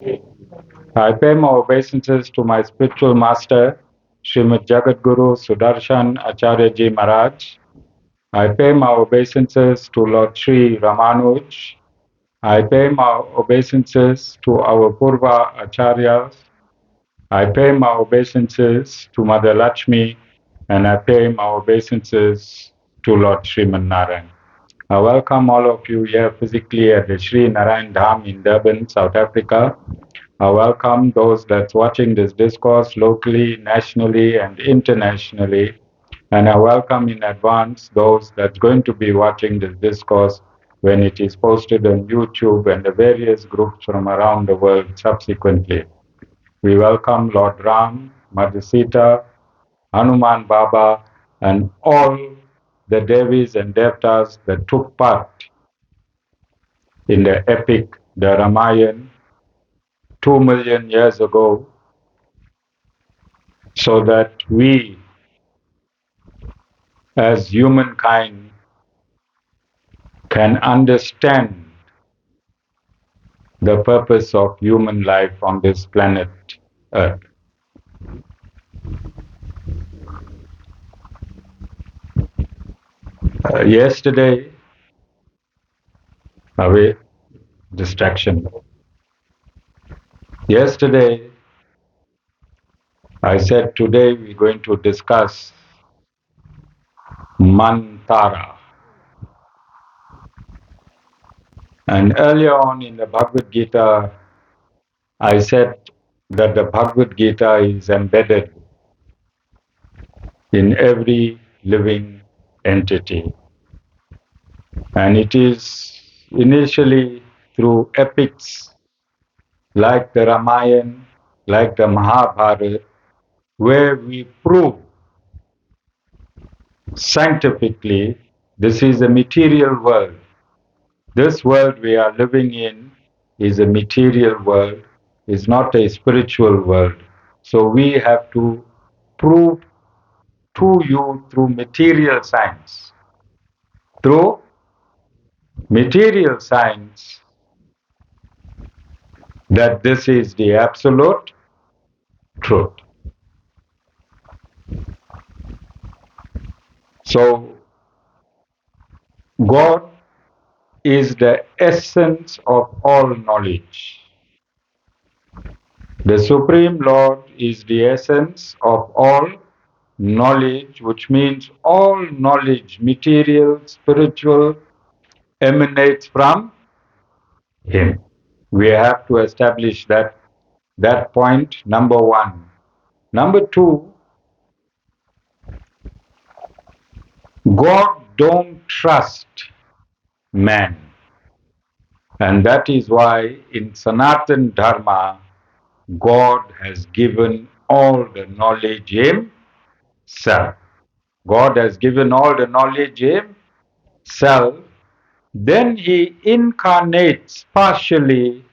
I pay my obeisances to my spiritual master, Srimad Jagadguru Sudarshan Acharya Ji Maharaj. I pay my obeisances to Lord Sri Ramanuj. I pay my obeisances to our Purva Acharyas. I pay my obeisances to Mother Lakshmi, and I pay my obeisances to Lord Sriman Narayan. I welcome all of you here physically at the Sri Narayan Dham in Durban, South Africa. I welcome those that's watching this discourse locally, nationally, and internationally. And I welcome in advance those that's going to be watching this discourse when it is posted on YouTube and the various groups from around the world subsequently. We welcome Lord Ram, Mother Sita, Hanuman Baba, and all the Devis and Devtas that took part in the epic, the Ramayana, 2 million years ago, so that we, as humankind, can understand the purpose of human life on this planet Earth. Yesterday, away distraction. Yesterday, I said today we're going to discuss Mantara. And earlier on in the Bhagavad Gita, I said that the Bhagavad Gita is embedded in every living entity. And it is initially through epics like the Ramayana, like the Mahabharata, where we prove scientifically this is a material world. This world we are living in is a material world, is not a spiritual world. So we have to prove to you through material science. Through material science, that this is the absolute truth. So, God is the essence of all knowledge. The Supreme Lord is the essence of all knowledge, which means all knowledge, material, spiritual, emanates from Him. We have to establish that point, number one. Number two, God don't trust man. And that is why in Sanatan Dharma, God has given all the knowledge Himself. God has given all the knowledge Himself. Then He incarnates partially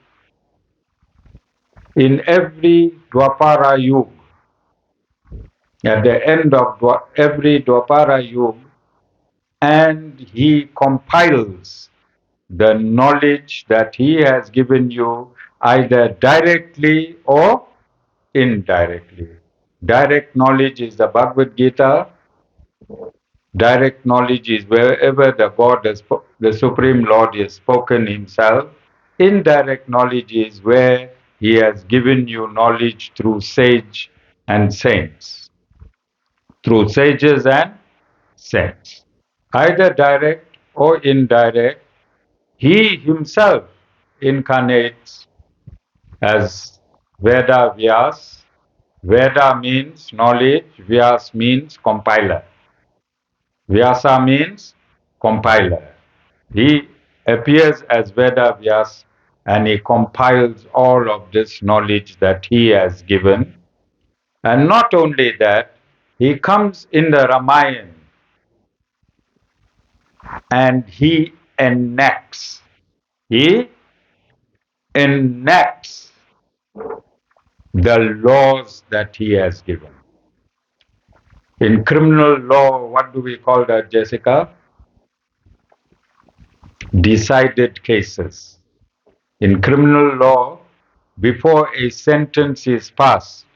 in every Dwapara Yuga. At the end of every Dwapara Yuga, and He compiles the knowledge that He has given you either directly or indirectly. Direct knowledge is the Bhagavad Gita. Direct knowledge is wherever the God, the Supreme Lord, has spoken Himself. Indirect knowledge is where He has given you knowledge through sage and saints, through sages and saints. Either direct or indirect, He Himself incarnates as Veda Vyas. Veda means knowledge, Vyas means compiler. Vyasa means compiler. He appears as Veda Vyas and he compiles all of this knowledge that he has given. And not only that, he comes in the Ramayana and he enacts. He enacts the laws that he has given. In criminal law, what do we call that, Jessica? Decided cases. In criminal law, before a sentence is passed,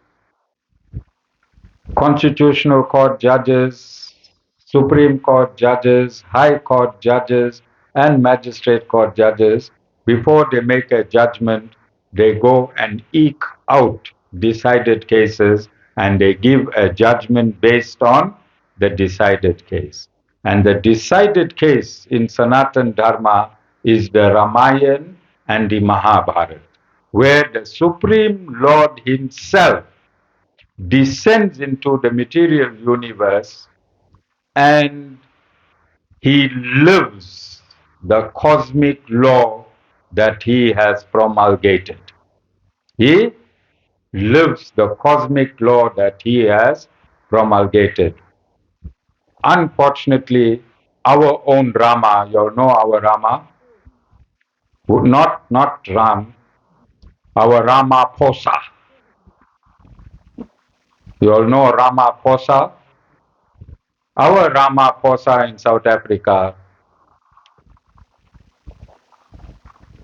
Constitutional Court judges, Supreme Court judges, High Court judges, and Magistrate Court judges, before they make a judgment, they go and eke out decided cases and they give a judgment based on the decided case. And the decided case in Sanatan Dharma is the Ramayana and the Mahabharata, where the Supreme Lord Himself descends into the material universe and he lives the cosmic law that he has promulgated. He lives the cosmic law that he has promulgated. Unfortunately, our own Rama, you all know our Rama, not Ram, our Ramaphosa. You all know Ramaphosa? Our Ramaphosa in South Africa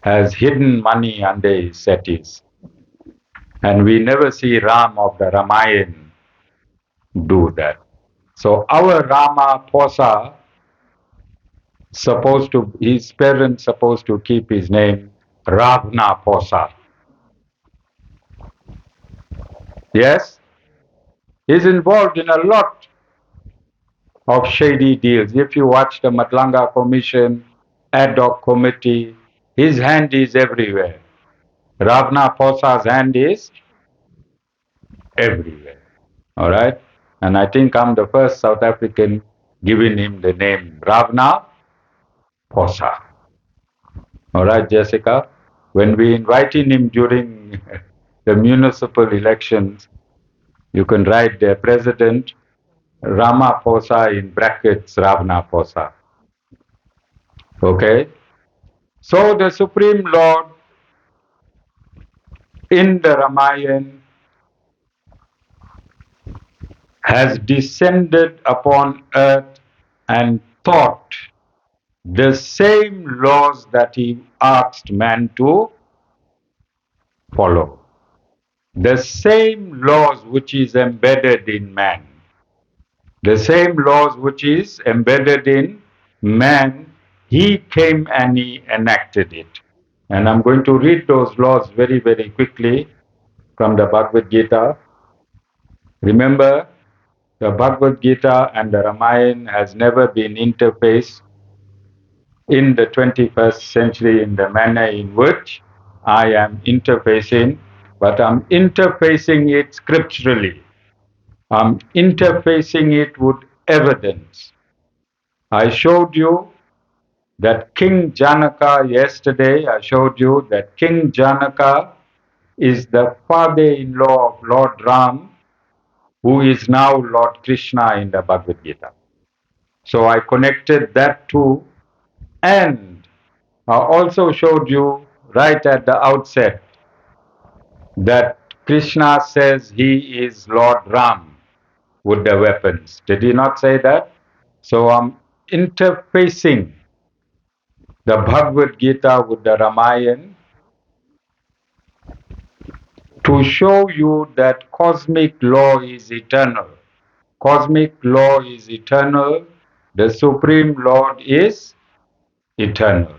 has hidden money under his settees. And we never see Ram of the Ramayana do that. So our Ramaphosa his parents supposed to keep his name Ravnaphosa. Yes, he's involved in a lot of shady deals. If you watch the Matlanga Commission, ad hoc committee, his hand is everywhere. Ravnaphosa's hand is everywhere. All right? And I think I'm the first South African giving him the name Ravna Phosa. All right, Jessica? When we invited him during the municipal elections, you can write the President Ramaphosa in brackets Ravna Phosa. Okay? So the Supreme Lord in the Ramayana has descended upon earth and taught the same laws that he asked man to follow. The same laws which is embedded in man. The same laws which is embedded in man, he came and he enacted it. And I'm going to read those laws very, very quickly from the Bhagavad Gita. Remember, the Bhagavad Gita and the Ramayana has never been interfaced in the 21st century in the manner in which I am interfacing, but I'm interfacing it scripturally. I'm interfacing it with evidence. I showed you that King Janaka yesterday, I showed you that King Janaka is the father-in-law of Lord Rama, who is now Lord Krishna in the Bhagavad Gita. So I connected that too, and I also showed you right at the outset that Krishna says he is Lord Ram with the weapons. Did he not say that? So I'm interfacing the Bhagavad Gita with the Ramayana to show you that cosmic law is eternal. Cosmic law is eternal. The Supreme Lord is eternal.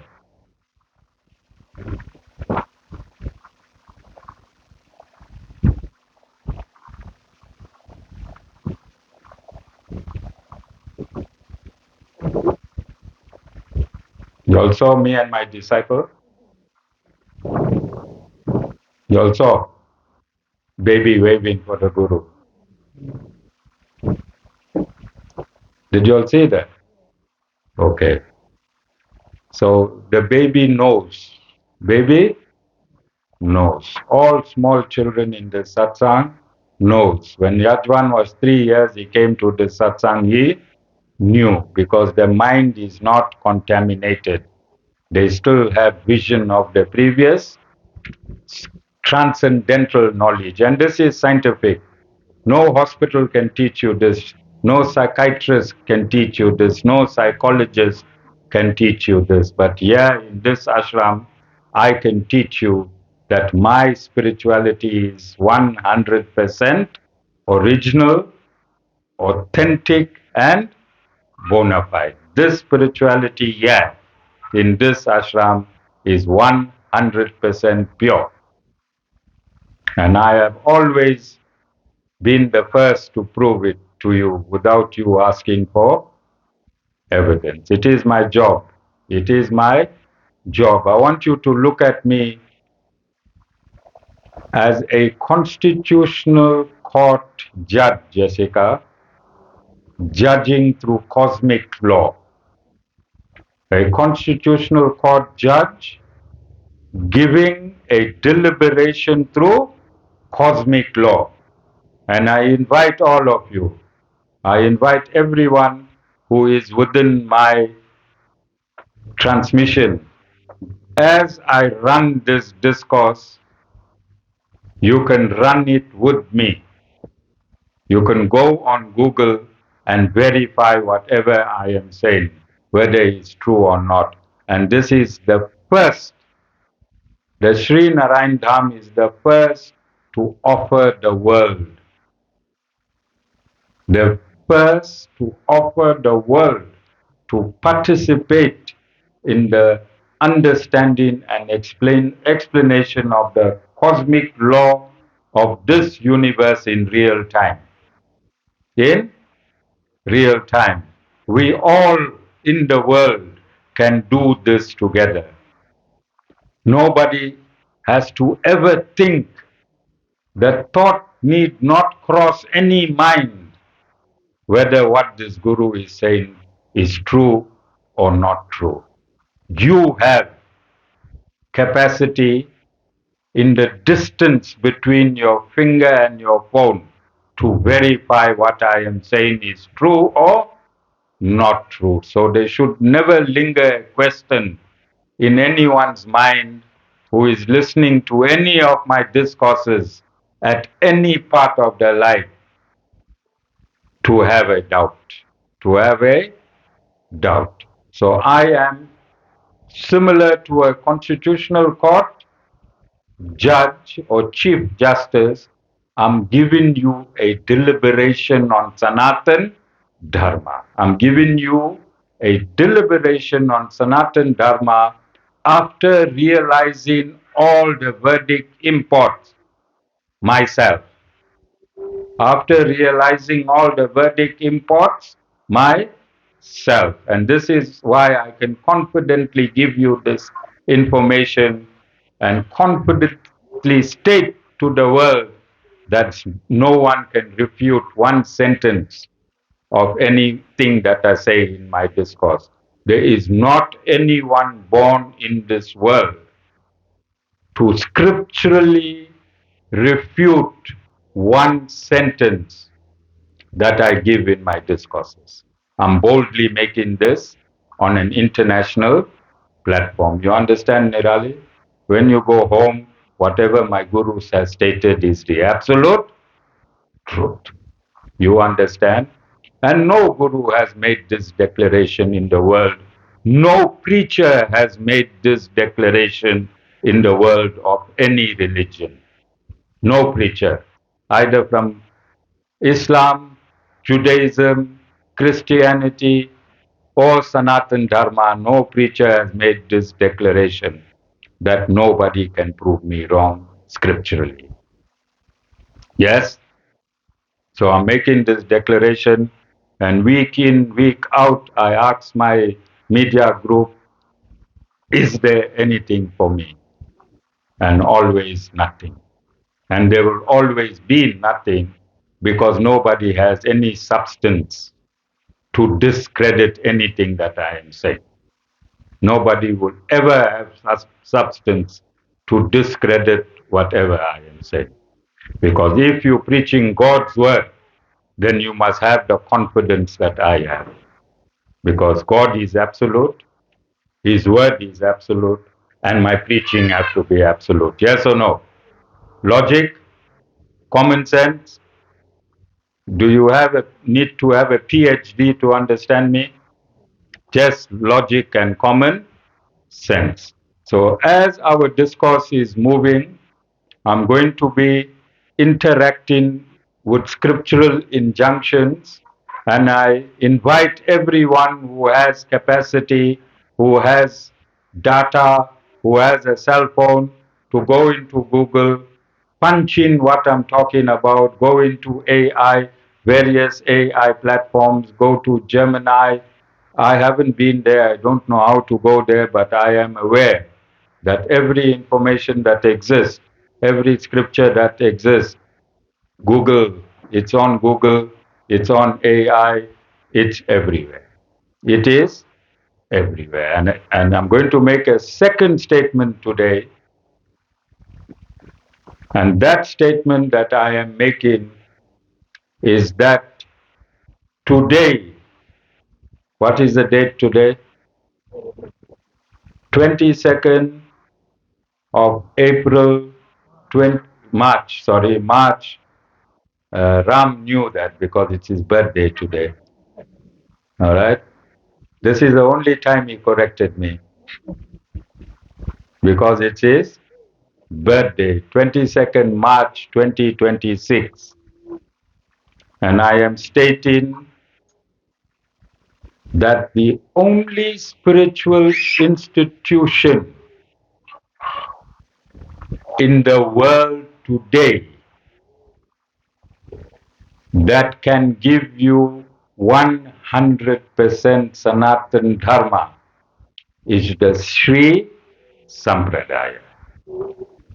You all saw me and my disciple? You all saw baby waving for the Guru. Did you all see that? Okay. So the baby knows. Baby knows. All small children in the satsang knows. When Yajvan was 3 years, he came to the satsang, he knew because the mind is not contaminated. They still have vision of the previous transcendental knowledge. And this is scientific. No hospital can teach you this. No psychiatrist can teach you this. No psychologist can teach you this. But here in this ashram, I can teach you that my spirituality is 100% original, authentic, and bona fide. This spirituality, yeah, in this ashram is 100% pure. And I have always been the first to prove it to you without you asking for evidence. It is my job. It is my job. I want you to look at me as a constitutional court judge, Jessica, judging through cosmic law. A constitutional court judge giving a deliberation through cosmic law. And I invite all of you, I invite everyone who is within my transmission. As I run this discourse, you can run it with me. You can go on Google and verify whatever I am saying, whether it's true or not. And this is the first, the Sri Narayan Dham is the first to offer the world, the first to offer the world to participate in the understanding and explanation of the cosmic law of this universe in real time. In real time. We all in the world can do this together. Nobody has to ever think that thought need not cross any mind whether what this guru is saying is true or not true. You have capacity in the distance between your finger and your phone to verify what I am saying is true or not true. So there should never linger a question in anyone's mind who is listening to any of my discourses at any part of their life to have a doubt. To have a doubt. So I am similar to a constitutional court judge or chief justice. I'm giving you a deliberation on Sanatan Dharma. I'm giving you a deliberation on Sanatan Dharma after realizing all the verdict imports myself. After realizing all the verdict imports myself. And this is why I can confidently give you this information and confidently state to the world that no one can refute one sentence of anything that I say in my discourse. There is not anyone born in this world to scripturally refute one sentence that I give in my discourses. I'm boldly making this on an international platform. You understand, Nirali? When you go home, whatever my guru has stated is the absolute truth. You understand? And no guru has made this declaration in the world. No preacher has made this declaration in the world of any religion. No preacher, either from Islam, Judaism, Christianity, or Sanatan Dharma, no preacher has made this declaration that nobody can prove me wrong scripturally. Yes? So I'm making this declaration, and week in, week out, I ask my media group, is there anything for me? And always nothing. And there will always be nothing because nobody has any substance to discredit anything that I am saying. Nobody will ever have substance to discredit whatever I am saying. Because if you're preaching God's word, then you must have the confidence that I have. Because God is absolute, His word is absolute, and my preaching has to be absolute. Yes or no? Logic, common sense. Do you have a need to have a PhD to understand me? Just logic and common sense. So as our discourse is moving, I'm going to be interacting with scriptural injunctions, and I invite everyone who has capacity, who has data, who has a cell phone, to go into Google, punch in what I'm talking about, go into AI, various AI platforms, go to Gemini. I haven't been there, I don't know how to go there, but I am aware that every information that exists, every scripture that exists, Google, it's on Google, it's on AI, it's everywhere. It is everywhere. And I'm going to make a second statement today. And that statement that I am making is that today, what is the date today? 22nd of April, 20, March. Ram knew that because it's his birthday today. All right. This is the only time he corrected me because it's his birthday, 22nd March 2026. And I am stating that the only spiritual institution in the world today that can give you 100% Sanatan Dharma is the Sri Sampradaya.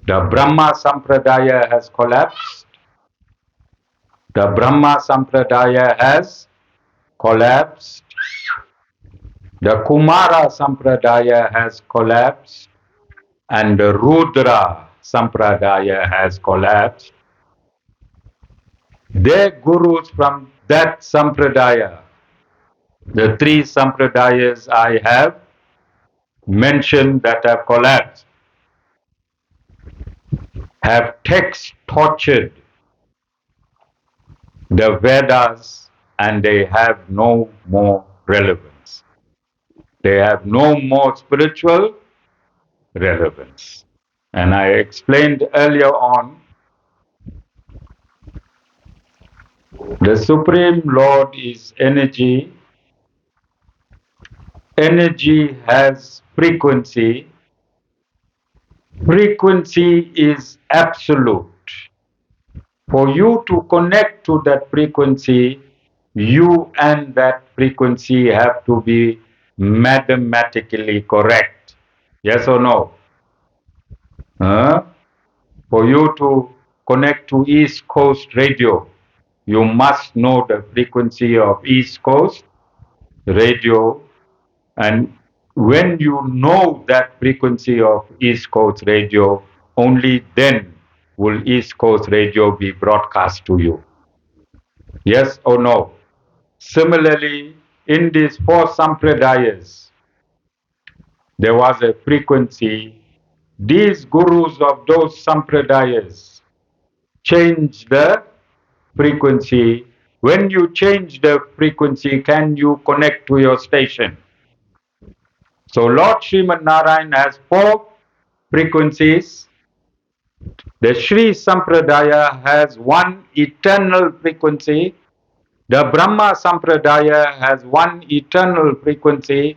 The Brahma Sampradaya has collapsed. The Brahma Sampradaya has collapsed. The Kumara Sampradaya has collapsed. And the Rudra Sampradaya has collapsed. Their gurus from that Sampradaya, the three Sampradayas I have mentioned that have collapsed, have text tortured the Vedas, and they have no more relevance. They have no more spiritual relevance. And I explained earlier on, the Supreme Lord is energy. Energy has frequency. Frequency is absolute. For you to connect to that frequency, you and that frequency have to be mathematically correct. Yes or no? Huh? For you to connect to East Coast radio, you must know the frequency of East Coast radio. And when you know that frequency of East Coast radio, only then will East Coast radio be broadcast to you. Yes or no? Similarly, in these four sampradayas, there was a frequency. These gurus of those sampradayas change the frequency. When you change the frequency, can you connect to your station? So Lord Srimad Narayan has four frequencies. The Sri Sampradaya has one eternal frequency. The Brahma Sampradaya has one eternal frequency.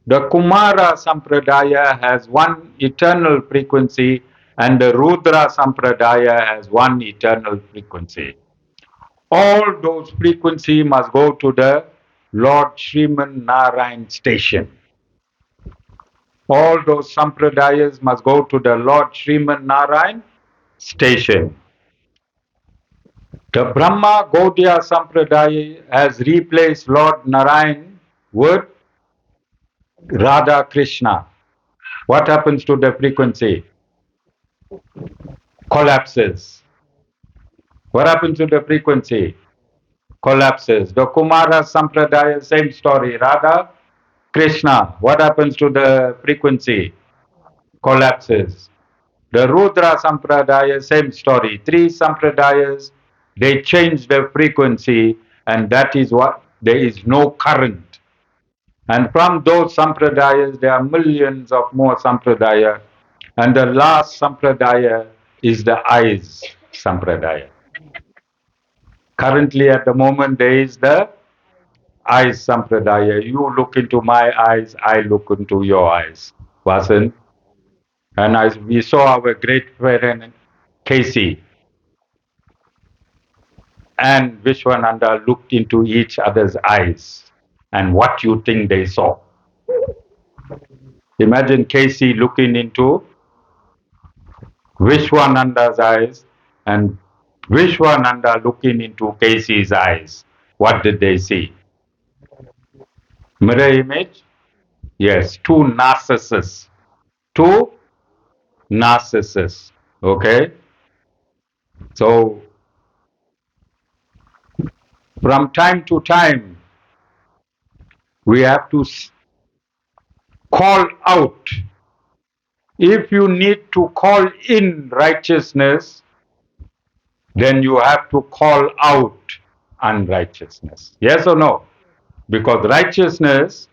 The Kumara Sampradaya has one eternal frequency. And the Rudra Sampradaya has one eternal frequency. All those frequencies must go to the Lord Sriman Narayan station. All those sampradayas must go to the Lord Sriman Narayan station. The Brahma Gaudiya Sampradaya has replaced Lord Narayan with Radha Krishna. What happens to the frequency? Collapses. What happens to the frequency? Collapses. The Kumara Sampradaya, same story. Radha Krishna. What happens to the frequency? Collapses. The Rudra Sampradaya, same story. Three Sampradayas, they change the frequency, and that is what there is no current. And from those sampradayas, there are millions of more sampradaya. And the last sampradaya is the eyes sampradaya. Currently, at the moment, there is the eyes sampradaya. You look into my eyes, I look into your eyes. Wasn't? And as we saw our great friend Casey and Vishwananda looked into each other's eyes. And what you think they saw? Imagine Casey looking into Vishwananda's eyes and Vishwananda looking into Casey's eyes. What did they see? Mirror image? Yes, two narcissists. Two narcissists. Okay? So, from time to time, we have to call out. If you need to call in righteousness, then you have to call out unrighteousness. Yes or no? Because righteousness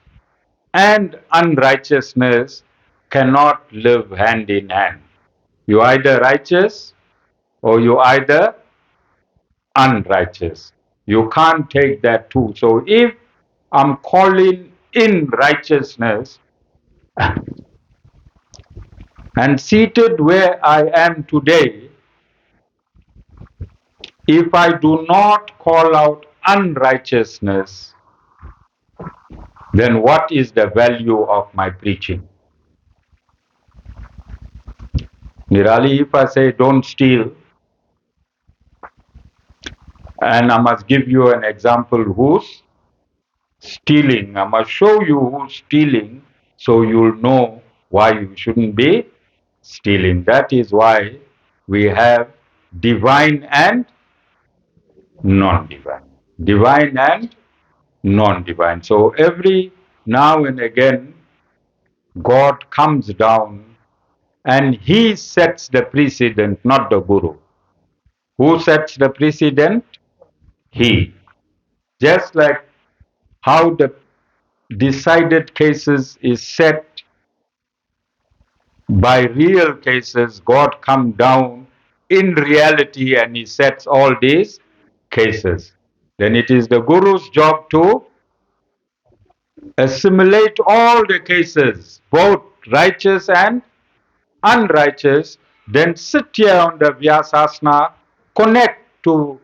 and unrighteousness cannot live hand in hand. You either righteous or you either unrighteous. You can't take that too. So if I'm calling in righteousness and seated where I am today, if I do not call out unrighteousness, then what is the value of my preaching? Nirali, if I say don't steal, and I must give you an example who's stealing, I must show you who's stealing so you'll know why you shouldn't be stealing. That is why we have divine and non-divine. Divine and non-divine. So every now and again, God comes down and He sets the precedent, not the Guru. Who sets the precedent? He. Just like how the decided cases is set by real cases, God come down in reality and He sets all these cases. Then it is the Guru's job to assimilate all the cases, both righteous and unrighteous, then sit here on the Vyasasana, connect to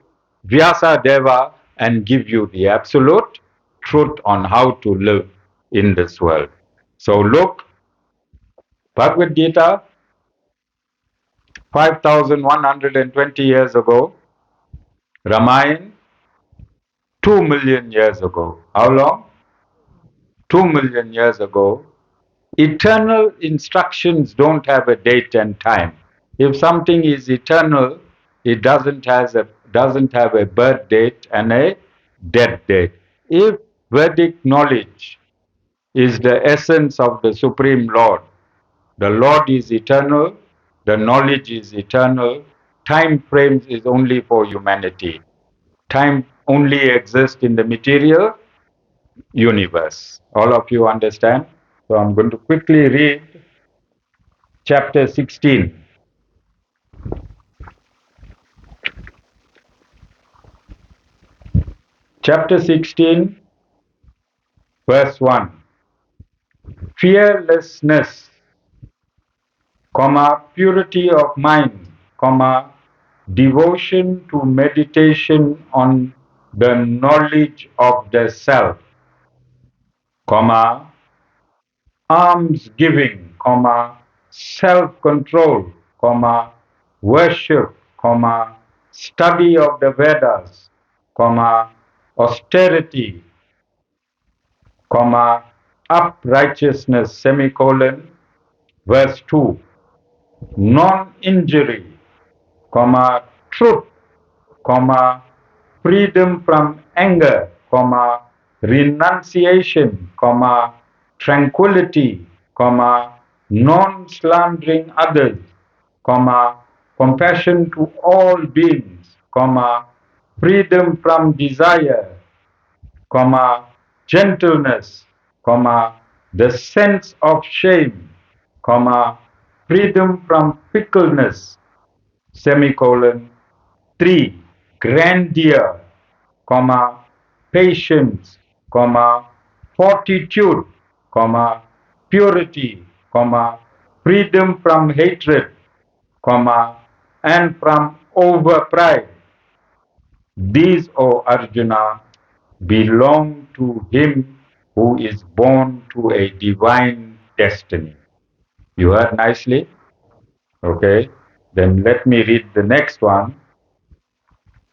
Vyasa Deva and give you the absolute truth on how to live in this world. So look, Bhagavad Gita, 5,120 years ago, Ramayana, 2 million years ago. How long? 2 million years ago. Eternal instructions don't have a date and time. If something is eternal, it doesn't have a birth date and a death date. If Vedic knowledge is the essence of the Supreme Lord, the Lord is eternal, the knowledge is eternal, time frames is only for humanity. Time only exists in the material universe. All of you understand? So I'm going to quickly read chapter 16. Chapter 16, verse 1. Fearlessness, purity of mind, devotion to meditation on the knowledge of the self, alms giving, self-control, worship, study of the Vedas, austerity, uprighteousness, verse 2, non-injury, truth, freedom from anger, renunciation, tranquility, non-slandering others, compassion to all beings, freedom from desire, gentleness, comma, the sense of shame, comma, freedom from fickleness, semicolon, 3, grandeur, comma, patience, comma, fortitude, comma, purity, comma, freedom from hatred, comma, and from overpride. These, O Arjuna, belong to him who is born to a divine destiny. You heard nicely? Okay. Then let me read the next one.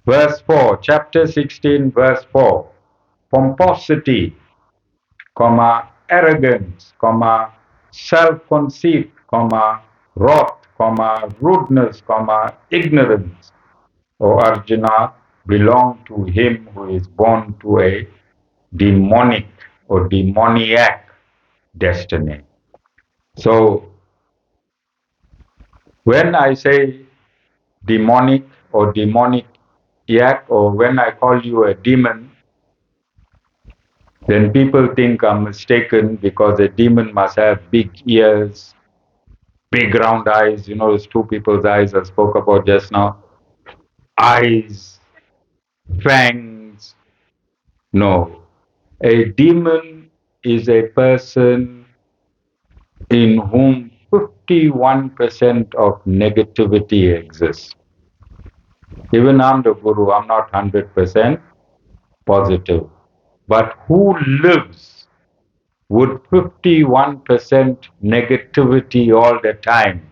Verse 4, chapter 16, verse 4. Pomposity, comma, arrogance, comma, self-conceit, comma, wrath, comma, rudeness, comma, ignorance, O Arjuna, belong to him who is born to a demonic or demoniac destiny. So when I say demonic or demoniac, or when I call you a demon, then people think I'm mistaken because a demon must have big ears, big round eyes. You know, those two people's eyes I spoke about just now. Eyes, fangs. No. A demon is a person in whom 51% of negativity exists. Even I'm the Guru, I'm not 100% positive. But who lives with 51% negativity all the time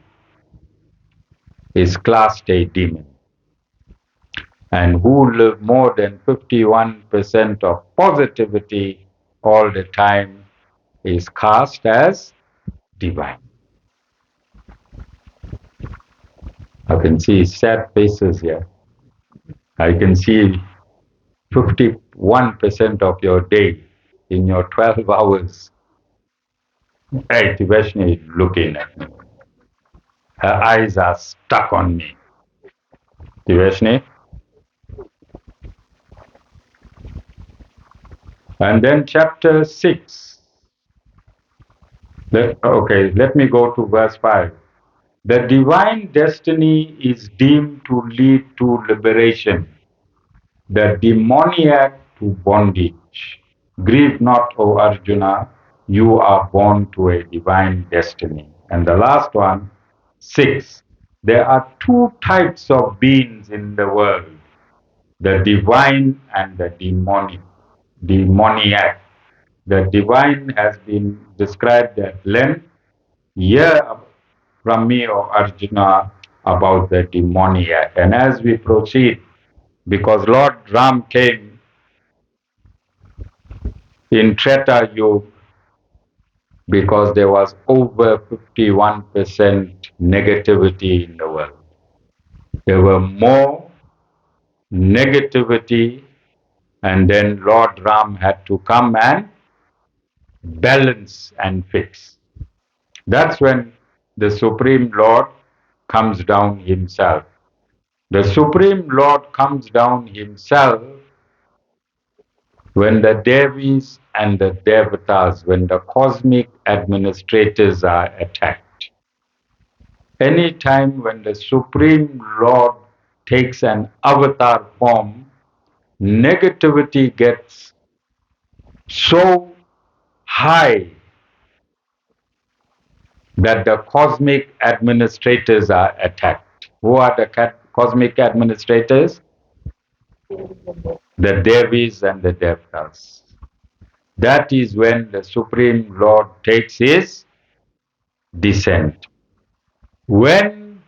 is classed a demon. And who live more than 51% of positivity all the time is cast as divine. I can see sad faces here. I can see 51% of your day in your 12 hours. Hey, Tiveshni is looking at me. Her eyes are stuck on me. Tiveshni. And then chapter 6. Let me go to verse 5. The divine destiny is deemed to lead to liberation, the demoniac to bondage. Grieve not, O Arjuna, you are born to a divine destiny. And the last one, 6. There are two types of beings in the world, the divine and the demoniac. The divine has been described at length. Hear from me, O Arjuna, about the demoniac. And as we proceed, because Lord Ram came in Treta Yuga, because there was over 51% negativity in the world. There were more negativity, and then Lord Ram had to come and balance and fix. That's when the Supreme Lord comes down himself. The Supreme Lord comes down himself when the Devis and the Devatas, when the cosmic administrators are attacked. Any time when the Supreme Lord takes an avatar form, negativity gets so high that the cosmic administrators are attacked. Who are the cosmic administrators? The Devis and the Devatas. That is when the Supreme Lord takes his descent. When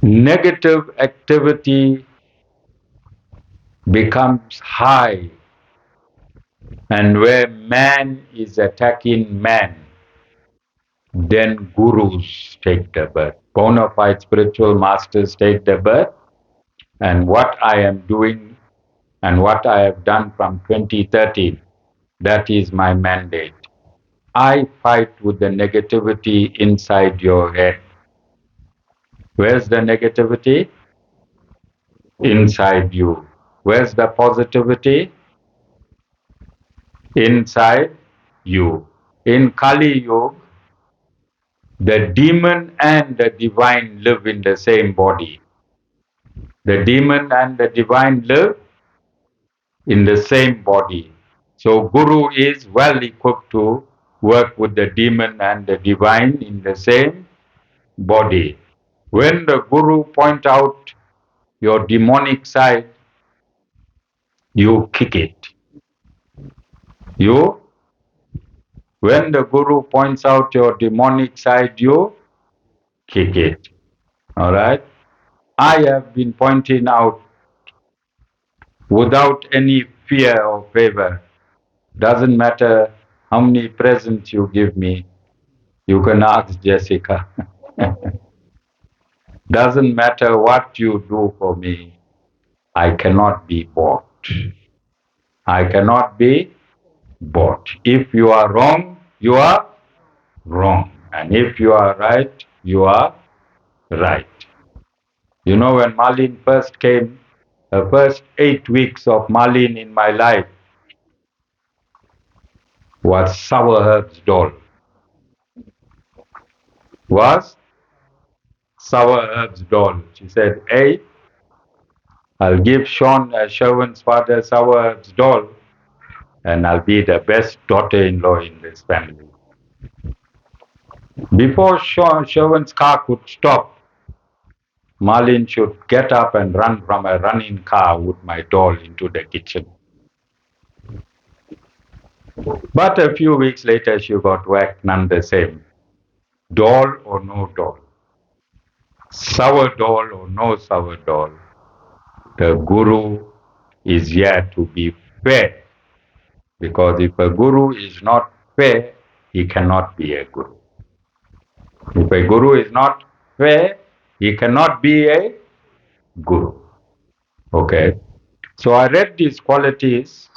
negative activity becomes high and where man is attacking man, then gurus take the birth. Bona fide spiritual masters take the birth. And what I am doing and what I have done from 2013, that is my mandate. I fight with the negativity inside your head. Where's the negativity? Inside you. Where's the positivity? inside you. In Kali Yuga, the demon and the divine live in the same body. The demon and the divine live in the same body. So Guru is well equipped to work with the demon and the divine in the same body. When the Guru point out your demonic side, you kick it. You, when the Guru points out your demonic side, you kick it. All right? I have been pointing out without any fear or favor. Doesn't matter how many presents you give me. You can ask Jessica. Doesn't matter what you do for me. I cannot be bought. I cannot be bought. If you are wrong, you are wrong. And if you are right, you are right. You know, when Marlene first came, the first 8 weeks of Marlene in my life was sour herbs doll. Was sour herbs doll. She said, hey, I'll give Sherwin's father sour herbs doll, and I'll be the best daughter-in-law in this family. Before Sherwin's car could stop, Marlene should get up and run from a running car with my doll into the kitchen. But a few weeks later, she got whacked none the same. Doll or no doll, sour doll or no sour doll, the Guru is here to be fair. Because if a Guru is not fair, he cannot be a Guru. If a Guru is not fair, he cannot be a Guru. Okay. So I read these qualities.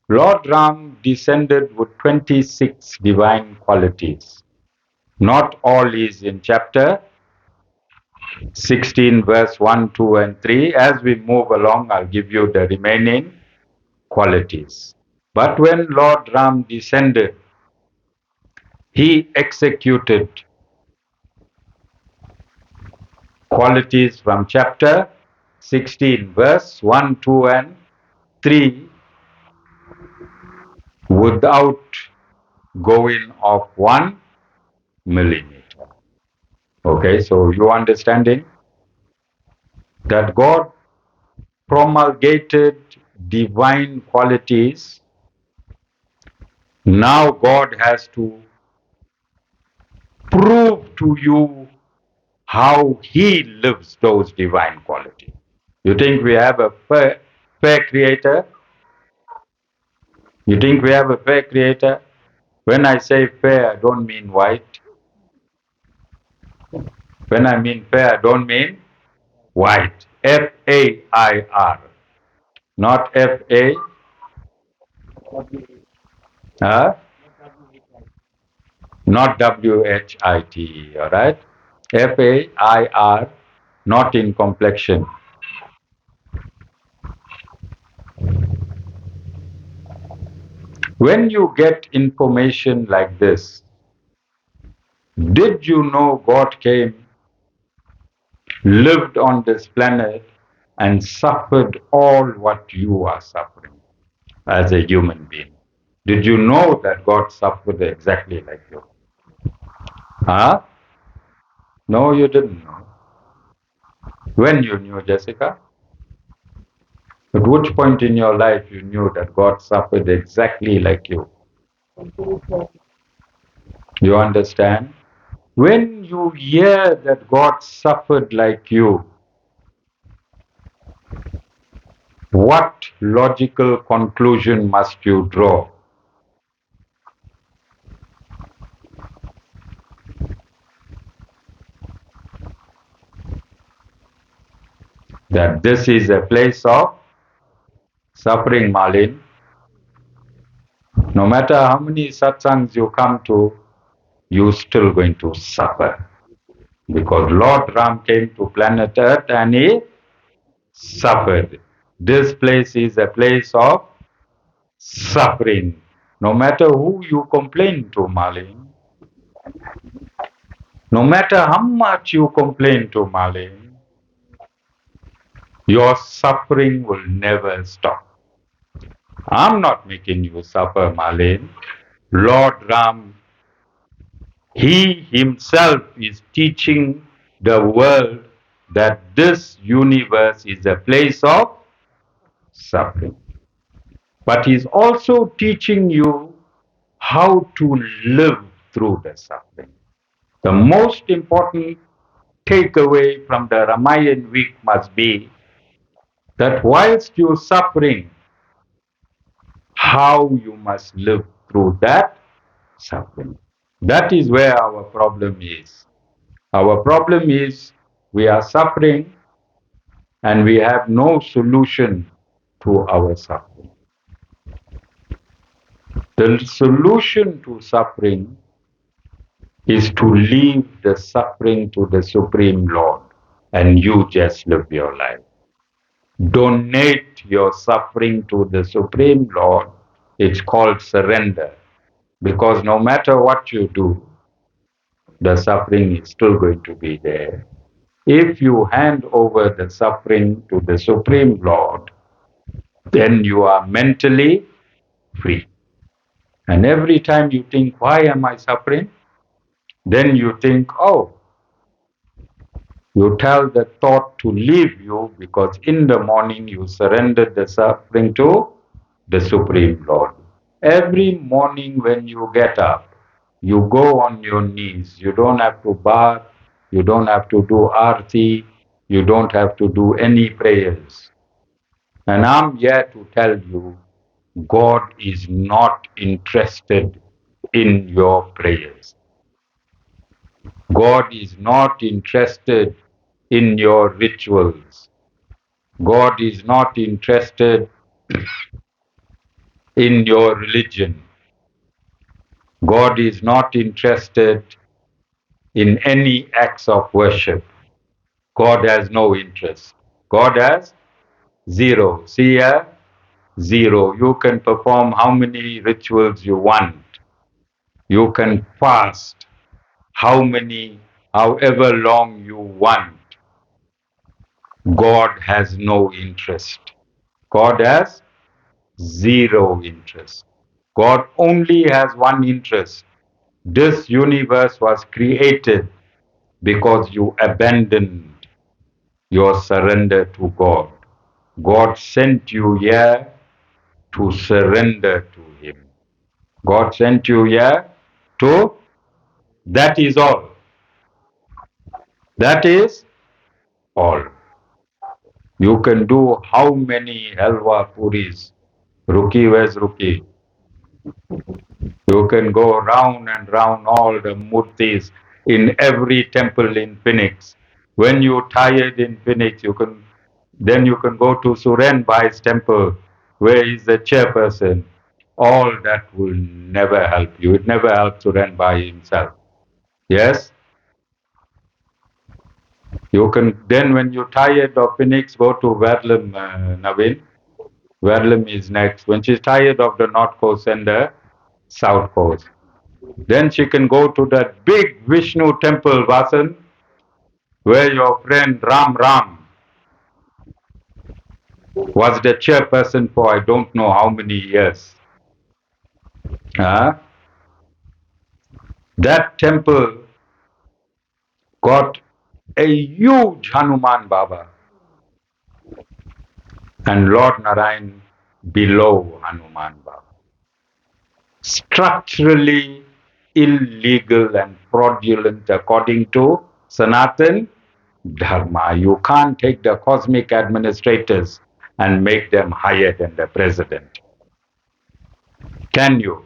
Lord Ram descended with 26 divine qualities. Not all is in chapter 16, verse 1, 2, and 3. As we move along, I'll give you the remaining qualities. But when Lord Ram descended, he executed qualities from chapter 16, verse 1, 2, and 3 without going off 1 millimeter. Okay, so you understanding that God promulgated divine qualities. Now God has to prove to you how He lives those divine qualities. You think we have a fair creator? You think we have a fair creator? When I say fair, I don't mean white. When I mean fair, I don't mean white. Fair. Not Fa. Huh? Not WHITE. All right? FAIR, not in complexion. When you get information like this, did you know God came, lived on this planet, and suffered all what you are suffering as a human being? Did you know that God suffered exactly like you? Huh? No, you didn't know. When you knew, Jessica? At which point in your life you knew that God suffered exactly like you? You understand? When you hear that God suffered like you, what logical conclusion must you draw? That this is a place of suffering, Malin. No matter how many satsangs you come to, you're still going to suffer. Because Lord Ram came to planet Earth and he suffered. This place is a place of suffering. No matter who you complain to, Malin, no matter how much you complain to, Malin, your suffering will never stop. I'm not making you suffer, Malin. Lord Ram, he himself is teaching the world that this universe is a place of suffering. But he's also teaching you how to live through the suffering. The most important takeaway from the Ramayana week must be that whilst you're suffering, how you must live through that suffering. That is where our problem is. Our problem is we are suffering and we have no solution to our suffering. The solution to suffering is to leave the suffering to the Supreme Lord and you just live your life. Donate your suffering to the Supreme Lord. It's called surrender. Because no matter what you do, the suffering is still going to be there. If you hand over the suffering to the Supreme Lord, then you are mentally free. And every time you think, why am I suffering? Then you think, oh, you tell the thought to leave you because in the morning you surrendered the suffering to the Supreme Lord. Every morning when you get up, you go on your knees. You don't have to bath, you don't have to do arti, you don't have to do any prayers. And I'm here to tell you, God is not interested in your prayers. God is not interested in your rituals. God is not interested in your religion. God is not interested in any acts of worship. God has no interest. God has zero. See here? Zero. You can perform how many rituals you want. You can fast however long you want. God has no interest. God has zero interest. God only has one interest. This universe was created because you abandoned your surrender to God. God sent you here to surrender to Him. God sent you here to, that is all. That is all. You can do how many halwa puris. Ruki, where's Ruki? You can go round and round all the murtis in every temple in Phoenix. When you're tired in Phoenix, then you can go to Suren Bhai's temple, where he's the chairperson. All that will never help you. It never helped Suren Bhai himself. Yes? You can then when you're tired of Phoenix, go to Verlam, Navin. Verlam is next. When she's tired of the North Coast and the South Coast. Then she can go to that big Vishnu temple, Vasan, where your friend Ram was the chairperson for I don't know how many years. Uh, that temple got a huge Hanuman Baba and Lord Narayan below Hanuman Baba. Structurally illegal and fraudulent according to Sanatan Dharma. You can't take the cosmic administrators and make them higher than the president. Can you?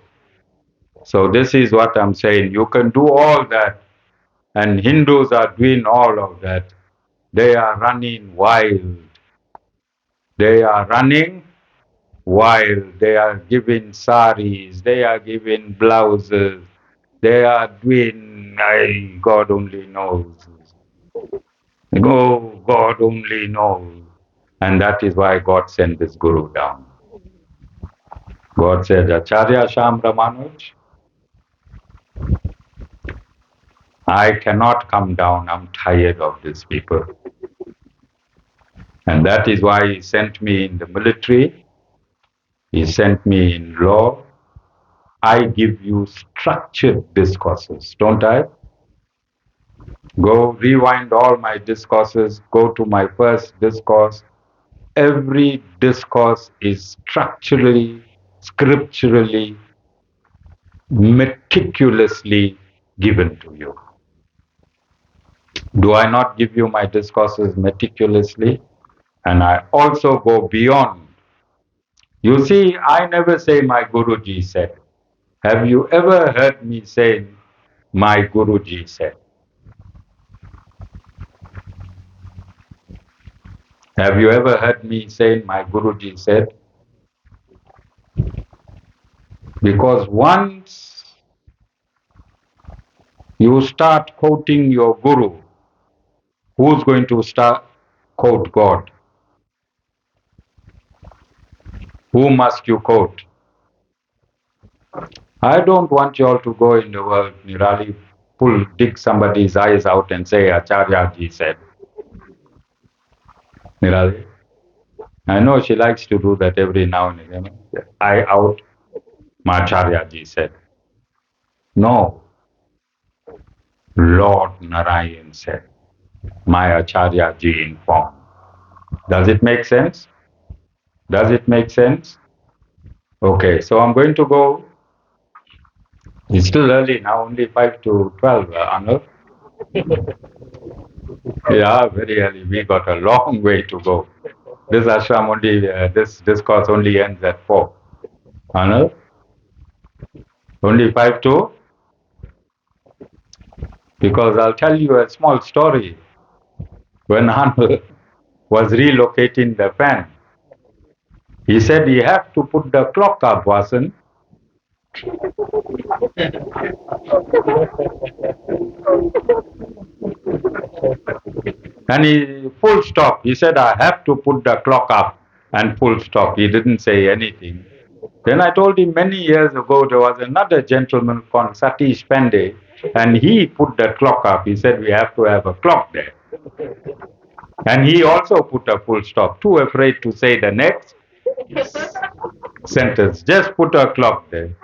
So this is what I'm saying. You can do all that, and Hindus are doing all of that. They are running wild. They are running wild. They are giving saris. They are giving blouses. They are doing, God only knows. Oh, God only knows. And that is why God sent this Guru down. God said, Acharya Sham Ramanuj, I cannot come down. I'm tired of these people. And that is why he sent me in the military. He sent me in law. I give you structured discourses, don't I? Go rewind all my discourses, go to my first discourse. Every discourse is structurally, scripturally, meticulously given to you. Do I not give you my discourses meticulously? And I also go beyond. You see, I never say my Guruji said. Have you ever heard me say my Guruji said? Have you ever heard me say my Guruji said? Because once you start quoting your Guru, who's going to start quote God? Who must you quote? I don't want you all to go in the world, Nirali, dig somebody's eyes out and say, Acharya ji said. Nirali, I know she likes to do that every now and again. Eye out, Acharya ji said. No, Lord Narayan said, my Acharya ji informed. Does it make sense? Does it make sense? Okay, so I'm going to go. It's still early now, only 5 to 12, Anil. Yeah, very early. We got a long way to go. This ashram only, this course only ends at 4. Anil? Only 5 to? Because I'll tell you a small story. When Anil was relocating the fan, he said he had to put the clock up, Vasan. And he full stop. He said, I have to put the clock up and full stop. He didn't say anything. Then I told him many years ago there was another gentleman called Satish Pandey, and he put the clock up. He said we have to have a clock there. And he also put a full stop. Too afraid to say the next sentence. Just put a clock there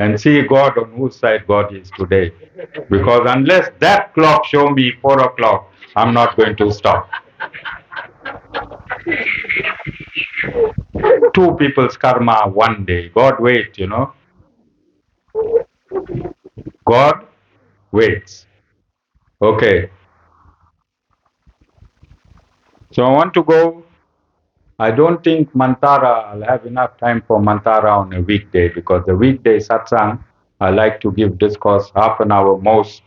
and see God on whose side God is today. Because unless that clock show me 4 o'clock, I'm not going to stop. Two people's karma one day. God wait, God waits. Okay. So I want to go. I don't think Mantara, I'll have enough time for Mantara on a weekday because the weekday satsang, I like to give discourse half an hour most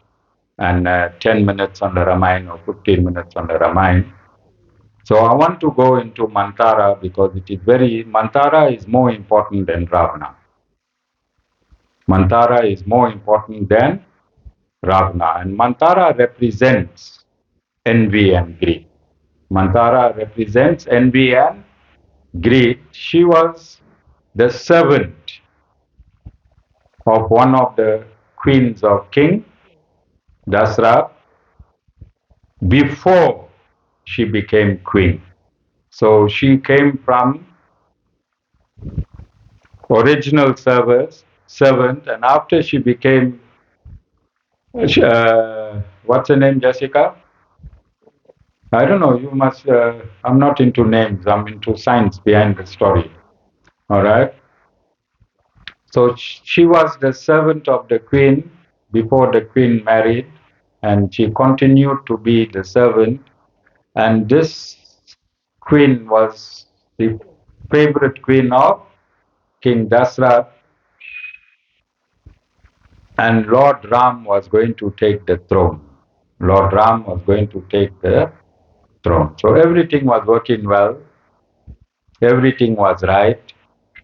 and 10 minutes on the Ramayana or 15 minutes on the Ramayana. So I want to go into Mantara because Mantara is more important than Ravana. Mantara is more important than Ravana. And Mantara represents envy and greed. Mantara represents envy and greed. She was the servant of one of the queens of King Dasra before she became queen. So she came from original servant, and after she became, what's her name, Jessica? I don't know. You must. I'm not into names. I'm into science behind the story. All right. So she was the servant of the queen before the queen married, and she continued to be the servant. And this queen was the favorite queen of King Dasrath, and Lord Ram was going to take the throne. Lord Ram was going to take the throne. So everything was working well, everything was right.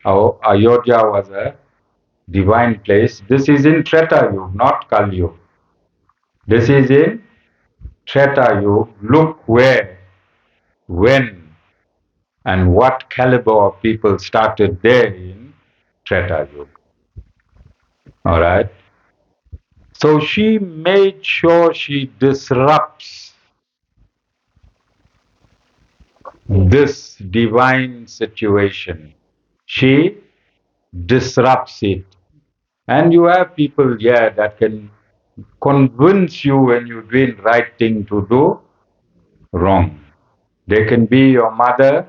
Ayodhya was a divine place. This is in Treta Yuga, not Kali Yuga. This is in Treta Yuga. Look where, when, and what caliber of people started therein. Treta Yuga. All right. So she made sure she disrupts this divine situation. She disrupts it. And you have people here that can convince you when you're doing right thing to do wrong. They can be your mother,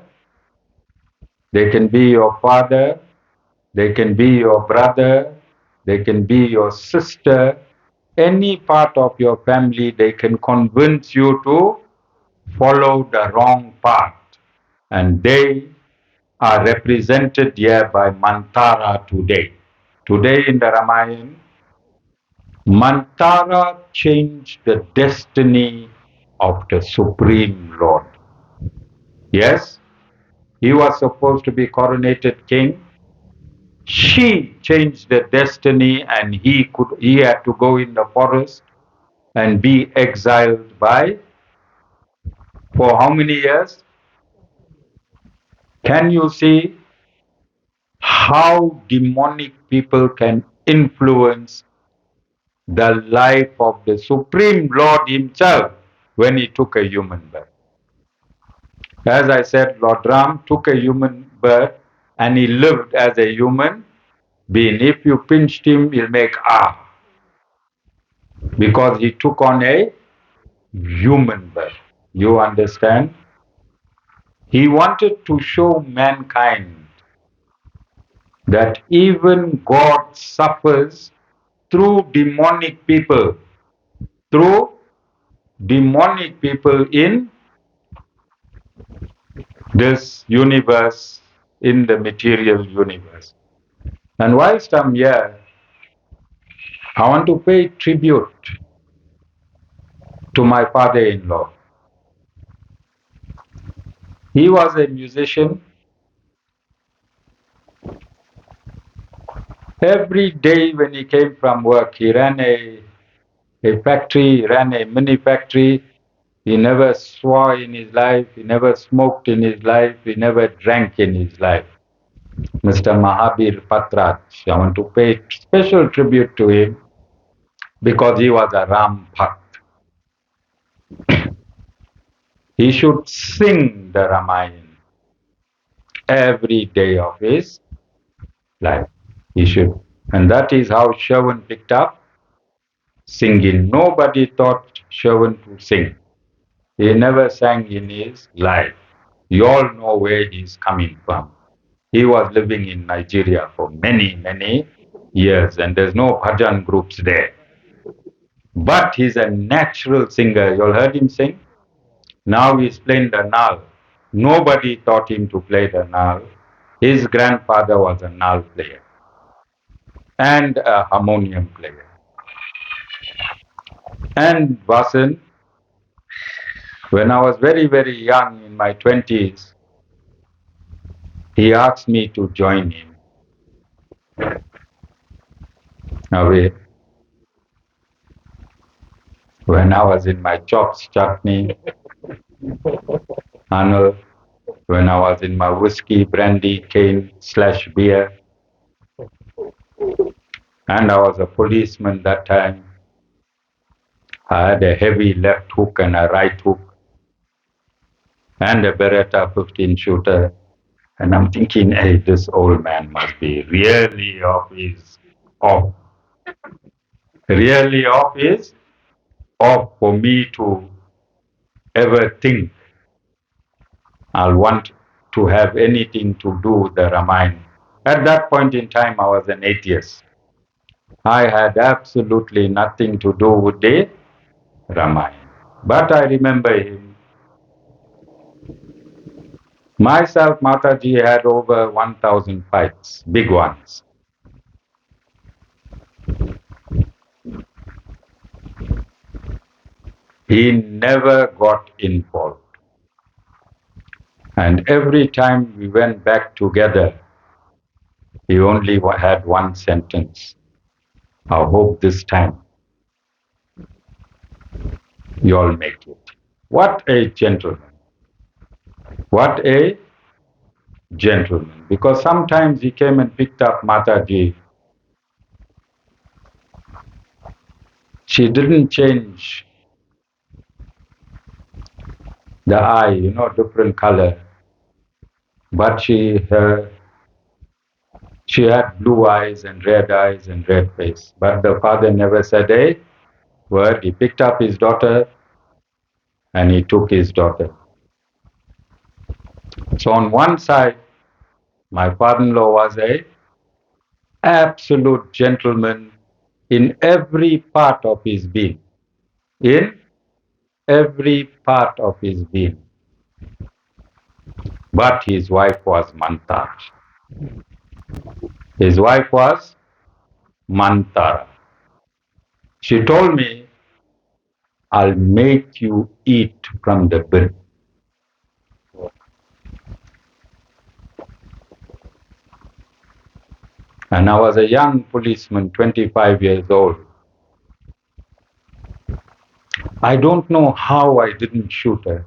they can be your father, they can be your brother, they can be your sister, any part of your family, they can convince you to follow the wrong path. And they are represented here by Mantara today. Today in the Ramayana, Mantara changed the destiny of the Supreme Lord. Yes, he was supposed to be coronated king. She changed the destiny and he had to go in the forest and be exiled by for how many years? Can you see how demonic people can influence the life of the Supreme Lord himself when he took a human birth? As I said, Lord Ram took a human birth and he lived as a human being. If you pinched him, he'll make because he took on a human birth. You understand? He wanted to show mankind that even God suffers through through demonic people in this universe, in the material universe. And whilst I'm here, I want to pay tribute to my father in law. He was a musician. Every day when he came from work, he ran a factory, he ran a mini factory. He never swore in his life, he never smoked in his life, he never drank in his life. Mr. Mahabir Patrach, I want to pay special tribute to him because he was a Ram Bhakt. He should sing the Ramayana every day of his life. He should. And that is how Shravan picked up singing. Nobody taught Shravan to sing. He never sang in his life. You all know where he's coming from. He was living in Nigeria for many, many years, and there's no bhajan groups there. But he's a natural singer. You all heard him sing? Now he's playing the nal. Nobody taught him to play the nal. His grandfather was a nal player and a harmonium player. And Vasan, when I was very, very young, in my 20s, he asked me to join him away when I was in my chops, chutney, Arnold, when I was in my whiskey, brandy, cane slash beer, and I was a policeman that time. I had a heavy left hook and a right hook and a Beretta 15 shooter. And I'm thinking, hey, this old man must be really off, really off for me to ever think I'll want to have anything to do with the Ramayana. At that point in time, I was an atheist. I had absolutely nothing to do with the Ramayana. But I remember him. Myself, Mataji had over 1,000 fights, big ones. He never got involved. And every time we went back together, he only had one sentence. I hope this time you all make it. What a gentleman. What a gentleman. Because sometimes he came and picked up Mataji. She didn't change the eye, different color, but she had blue eyes and red face. But the father never said a word. He picked up his daughter and he took his daughter. So on one side, my father-in-law was a absolute gentleman in every part of his being. In every part of his being. But his wife was Mantar. His wife was Mantara. She told me, I'll make you eat from the bin. And I was a young policeman, 25 years old. I don't know how I didn't shoot her.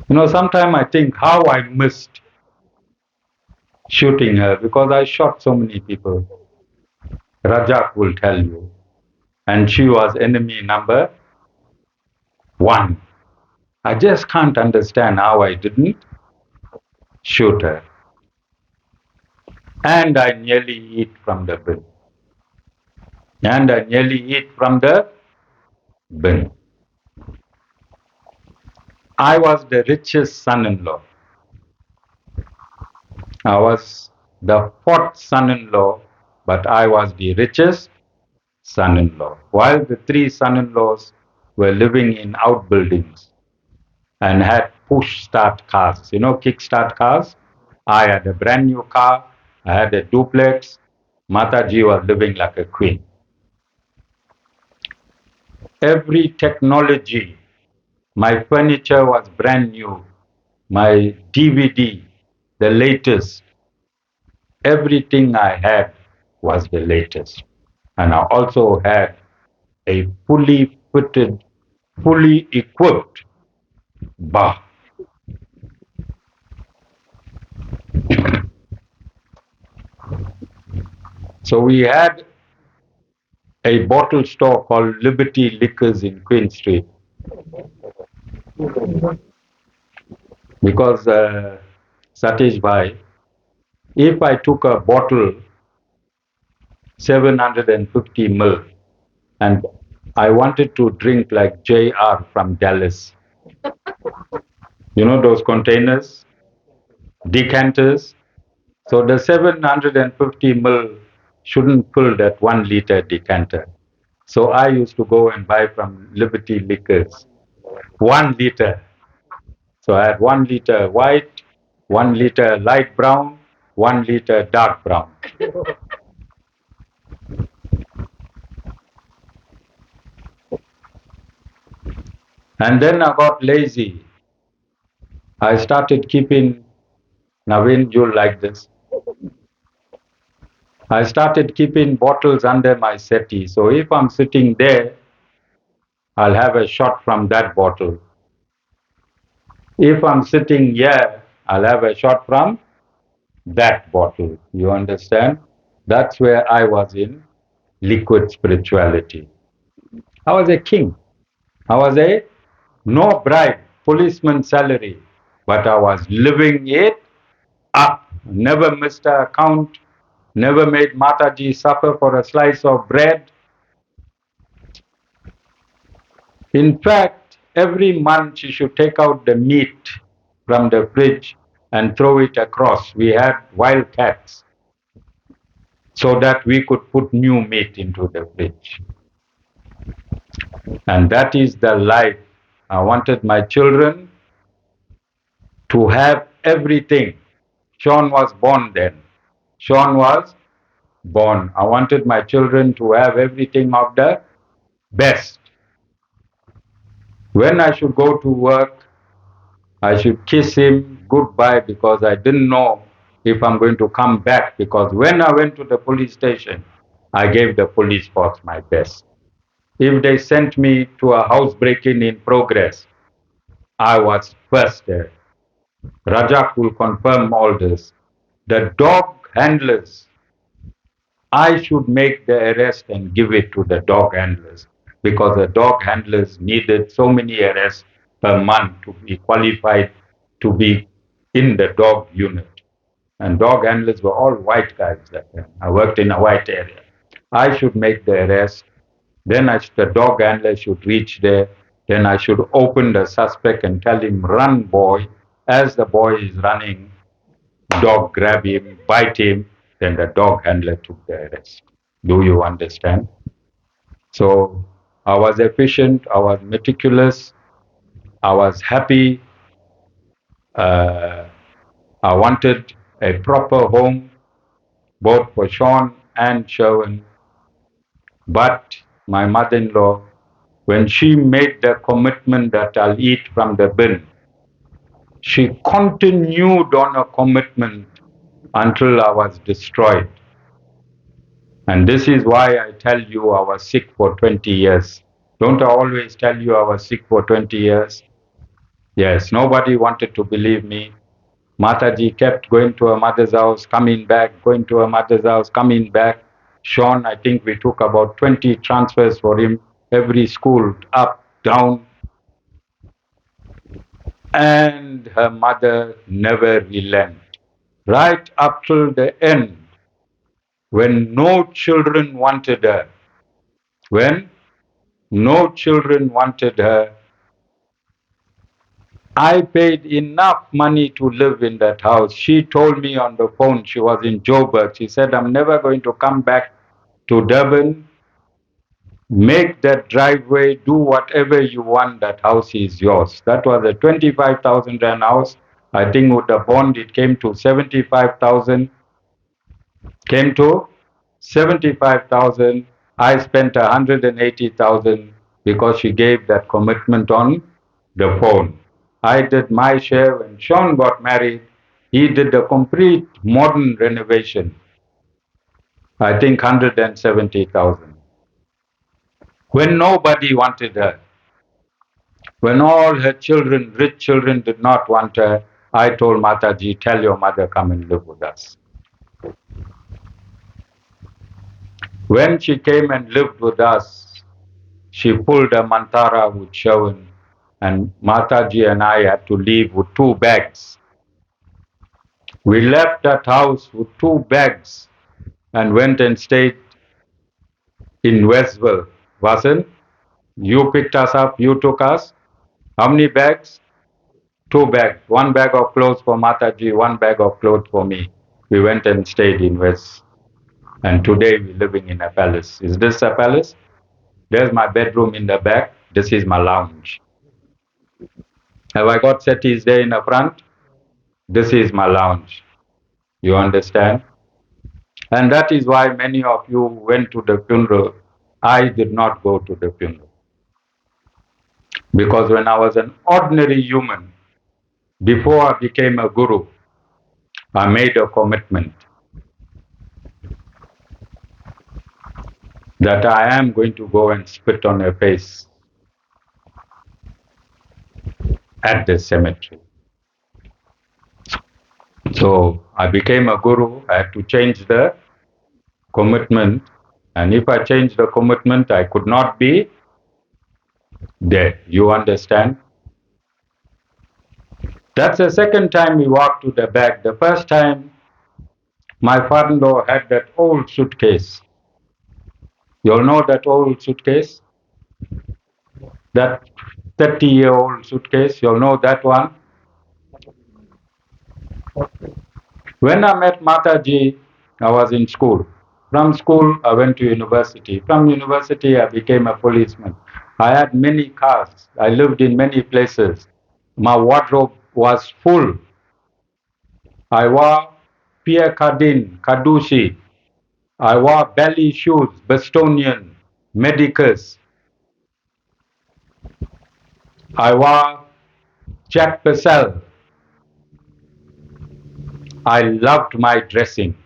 Sometimes I think how I missed shooting her because I shot so many people. Rajak will tell you. And she was enemy number one. I just can't understand how I didn't shoot her. And I nearly eat from the bin. And I nearly eat from the bin. I was the richest son-in-law. I was the fourth son-in-law, but I was the richest son-in-law. While the three son-in-laws were living in outbuildings and had push-start cars, kick-start cars. I had a brand new car. I had a duplex. Mataji was living like a queen. Every technology, my furniture was brand new. My DVD, the latest. Everything I had was the latest. And I also had a fully fitted, fully equipped bar. So we had a bottle store called Liberty Liquors in Queen Street. Because Satish Bhai, if I took a bottle 750 ml and I wanted to drink like JR from Dallas, those containers, decanters. So the 750 ml shouldn't fill that 1 liter decanter. So I used to go and buy from Liberty Liquors 1 liter. So I had 1 liter white, 1 liter light brown, 1 liter dark brown. And then I got lazy. I started keeping, Naveen, you'll like this. I started keeping bottles under my settee. So if I'm sitting there, I'll have a shot from that bottle. If I'm sitting here, I'll have a shot from that bottle. You understand? That's where I was in liquid spirituality. I was a king. I was a no bribe, policeman salary, but I was living it up. Never missed an account, never made Mataji suffer for a slice of bread. In fact, every month she should take out the meat from the fridge and throw it across. We had wild cats so that we could put new meat into the fridge. And that is the life. I wanted my children to have everything. Sean was born then. Sean was born. I wanted my children to have everything of the best. When I should go to work, I should kiss him goodbye because I didn't know if I'm going to come back. Because when I went to the police station, I gave the police force my best. If they sent me to a house breaking in progress, I was first there. Rajak will confirm all this. The dog handlers, I should make the arrest and give it to the dog handlers because the dog handlers needed so many arrests per month to be qualified to be in the dog unit. And dog handlers were all white guys that time. I worked in a white area. I should make the arrest. Then the dog handler should reach there. Then I should open the suspect and tell him, run, boy. As the boy is running, dog grab him, bite him. Then the dog handler took the arrest. Do you understand? So I was efficient, I was meticulous, I was happy. Uh, I wanted a proper home both for Sean and Sherwin. But my mother-in-law, when she made the commitment that I'll eat from the bin, she continued on a commitment until I was destroyed. And this is why I tell you I was sick for 20 years. Don't I always tell you I was sick for 20 years? Yes, nobody wanted to believe me. Mataji kept going to her mother's house, coming back, going to her mother's house, coming back. Sean, I think we took about 20 transfers for him, every school, up, down. And her mother never relent. Right up till the end, when no children wanted her, when no children wanted her, I paid enough money to live in that house. She told me on the phone, she was in Joburg. She said, I'm never going to come back to Durban. Make that driveway, do whatever you want, that house is yours. That was a 25,000 rand house. I think with the bond, it came to 75,000. Came to 75,000. I spent 180,000 because she gave that commitment on the phone. I did my share. When Sean got married, he did the complete modern renovation. I think 170,000. When nobody wanted her, when all her children, rich children, did not want her, I told Mataji, tell your mother, come and live with us. When she came and lived with us, she pulled a mantara with Sherwin, and Mataji and I had to leave with 2 bags. We left that house with 2 bags and went and stayed in Westville. Wasn't? You picked us up, you took us. How many bags? 2 bags. 1 bag of clothes for Mataji, 1 bag of clothes for me. We went and stayed in West. And today we're living in a palace. Is this a palace? There's my bedroom in the back. This is my lounge. Have I got settees there in the front? This is my lounge. You understand? And that is why many of you went to the funeral. I did not go to the funeral. Because when I was an ordinary human, before I became a guru, I made a commitment that I am going to go and spit on her face at the cemetery. So I became a guru. I had to change the commitment. And if I changed the commitment, I could not be there. You understand? That's the second time we walked to the back. The first time, my father-in-law had that old suitcase. You all know that old suitcase? That 30-year-old suitcase, you all know that one? When I met Mataji, I was in school. From school, I went to university. From university, I became a policeman. I had many cars. I lived in many places. My wardrobe was full. I wore Pierre Cardin, Caduci. I wore belly shoes, Bostonian, Medicus. I wore Jack Purcell. I loved my dressing.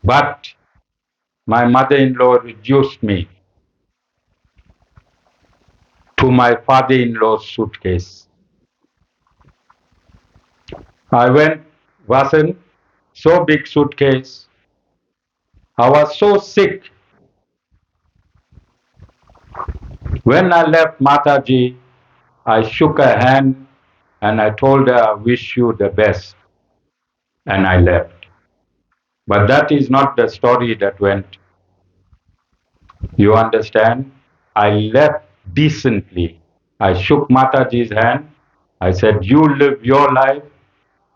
But my mother-in-law reduced me to to my father-in-law's suitcase. I went, wasn't so big suitcase. I was so sick. When I left Mataji, I shook her hand and I told her, I wish you the best. And I left. But that is not the story that went. You understand? I left decently. I shook Mataji's hand. I said, you live your life.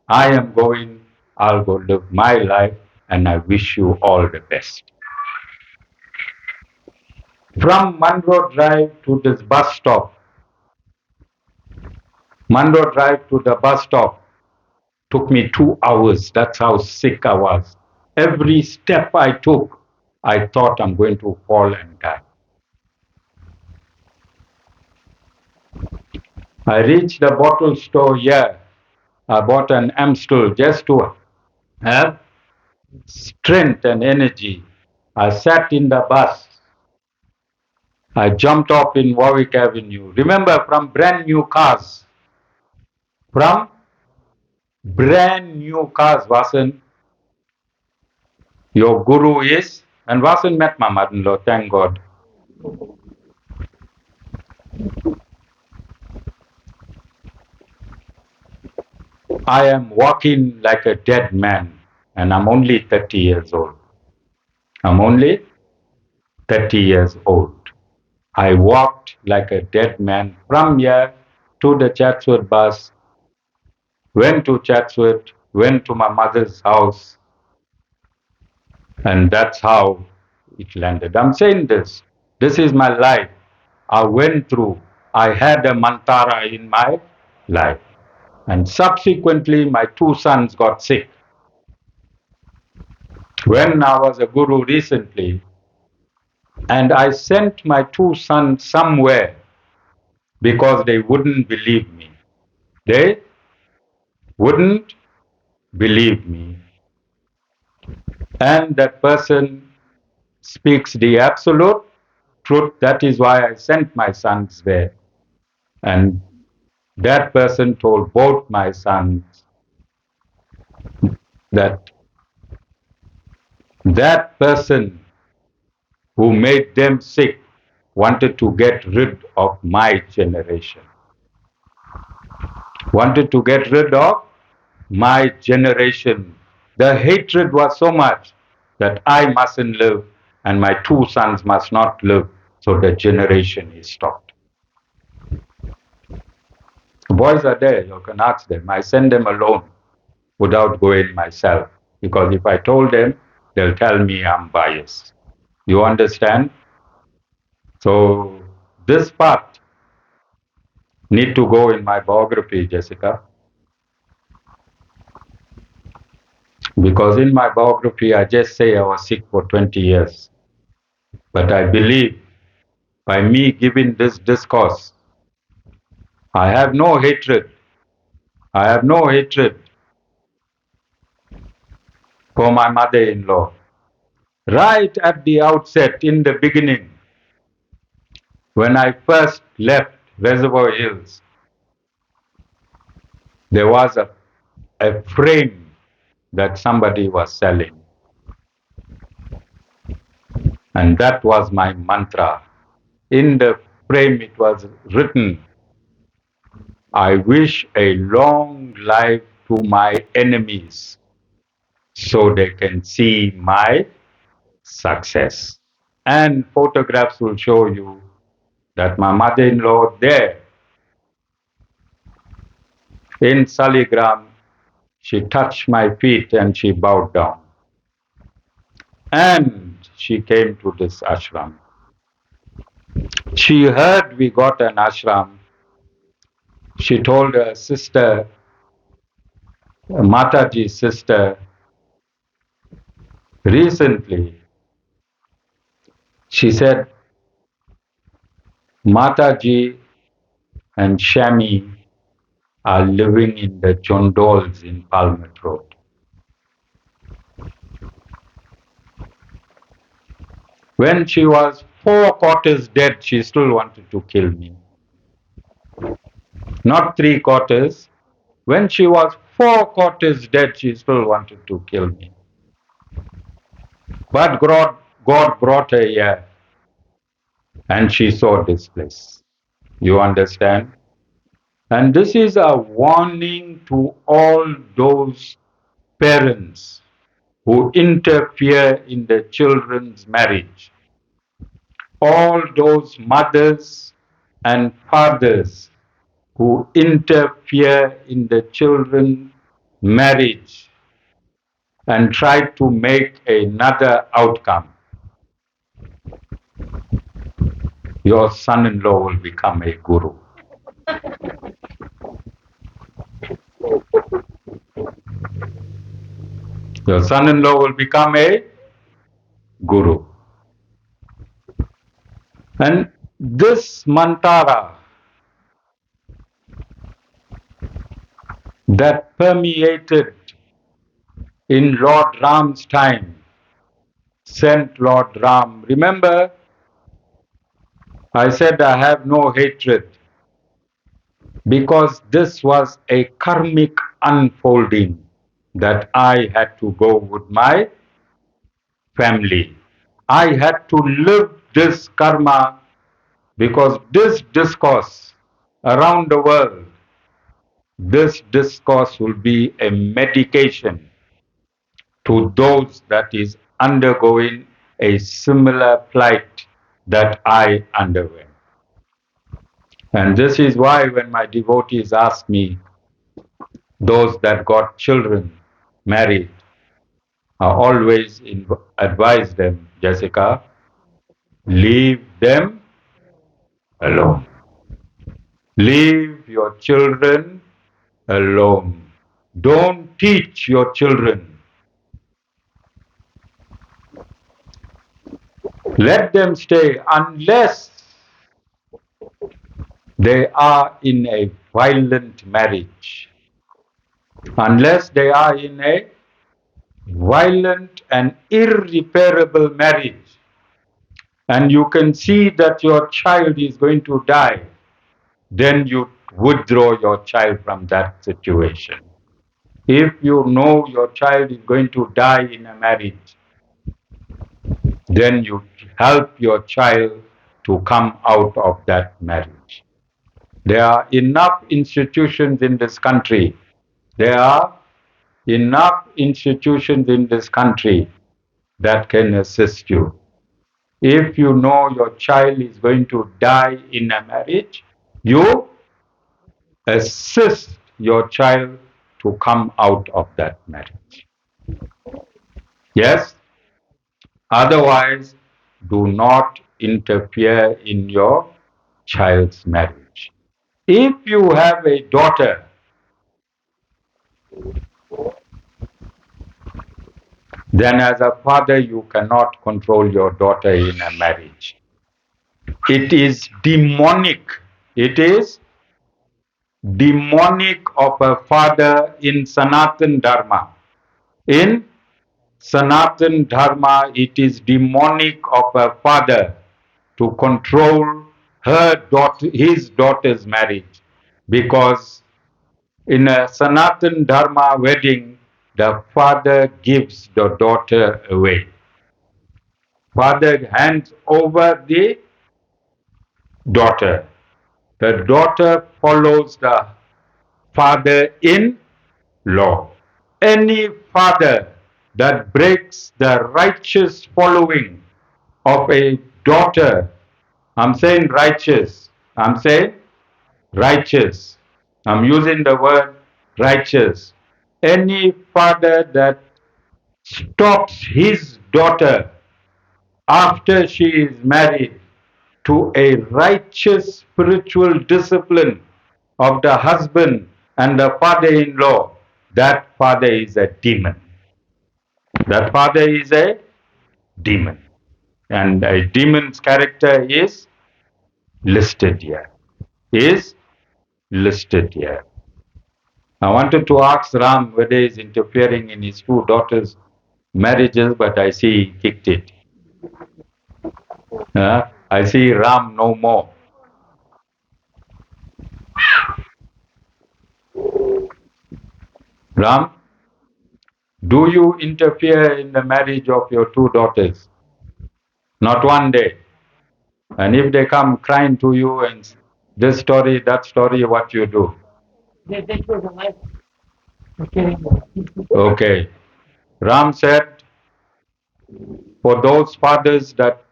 I am going. I'll go live my life. And I wish you all the best. From Monroe Drive to this bus stop, Monroe Drive to the bus stop took me 2 hours. That's how sick I was. Every step I took, I thought I'm going to fall and die. I reached the bottle store here. I bought an Amstel just to have strength and energy. I sat in the bus. I jumped off in Warwick Avenue. Remember, from brand new cars. From brand new cars, Vasan. Your guru is, and Vasan met my mother-in-law, thank God. I am walking like a dead man, and I'm only 30 years old. I'm only 30 years old. I walked like a dead man from here to the Chatsworth bus, went to Chatsworth, went to my mother's house, and that's how it landed. I'm saying this. This is my life. I went through. I had a mantara in my life. And subsequently, my two sons got sick. When I was a guru recently, and I sent my two sons somewhere because they wouldn't believe me. They wouldn't believe me. And that person speaks the absolute truth. That is why I sent my sons there. And that person told both my sons that that person who made them sick wanted to get rid of my generation. Wanted to get rid of my generation. The hatred was so much that I mustn't live and my two sons must not live, so the generation is stopped. The boys are there, you can ask them. I send them alone without going myself, because if I told them, they'll tell me I'm biased. You understand? So this part need to go in my biography, Jessica, because in my biography I just say I was sick for 20 years. But I believe by me giving this discourse, I have no hatred. I have no hatred for my mother-in-law. Right at the outset, in the beginning, when I first left Reservoir Hills, there was a frame that somebody was selling. And that was my mantra. In the frame it was written, I wish a long life to my enemies so they can see my success. And photographs will show you that my mother-in-law there in Saligram, she touched my feet and she bowed down. And she came to this ashram. She heard we got an ashram. She told her sister, Mataji's sister, recently, she said, Mataji and Shami are living in the Jondols in Palmet Road. When she was 4 quarters dead, she still wanted to kill me. Not 3/4. When she was 4/4 dead, she still wanted to kill me. But God brought her here and she saw this place. You understand? And this is a warning to all those parents who interfere in their children's marriage. All those mothers and fathers who interfere in the children's marriage and try to make another outcome. Your son-in-law will become a guru. Your son-in-law will become a guru. And this mantara that permeated in Lord Ram's time, sent Lord Ram. Remember, I said I have no hatred because this was a karmic unfolding that I had to go with my family. I had to live this karma because this discourse around the world, this discourse will be a medication to those that is undergoing a similar plight that I underwent. And this is why when my devotees ask me, those that got children married, I always advise them, Jessica, leave them alone. Leave your children alone. Don't teach your children. Let them stay unless they are in a violent marriage. Unless they are in a violent and irreparable marriage, and you can see that your child is going to die, then you withdraw your child from that situation. If you know your child is going to die in a marriage, then you help your child to come out of that marriage. There are enough institutions in this country. There are enough institutions in this country that can assist you. If you know your child is going to die in a marriage, you assist your child to come out of that marriage. Yes? Otherwise, do not interfere in your child's marriage. If you have a daughter, then as a father, you cannot control your daughter in a marriage. It is demonic. It is demonic of a father in Sanatan Dharma. In Sanatan Dharma, it is demonic of a father to control his daughter's marriage, because in a Sanatan Dharma wedding, the father gives the daughter away. Father hands over the daughter. The daughter follows the father in law. Any father that breaks the righteous following of a daughter, I'm saying righteous, I'm saying righteous, I'm using the word righteous. Any father that stops his daughter after she is married to a righteous spiritual discipline of the husband and the father-in-law, that father is a demon. That father is a demon. And a demon's character is listed here. Is listed here. I wanted to ask Ram whether he is interfering in his two daughters' marriages, but I see he kicked it. I see Ram no more. Ram, do you interfere in the marriage of your two daughters? Not one day. And if they come crying to you and this story, that story, what you do? Okay. Ram said, for those fathers that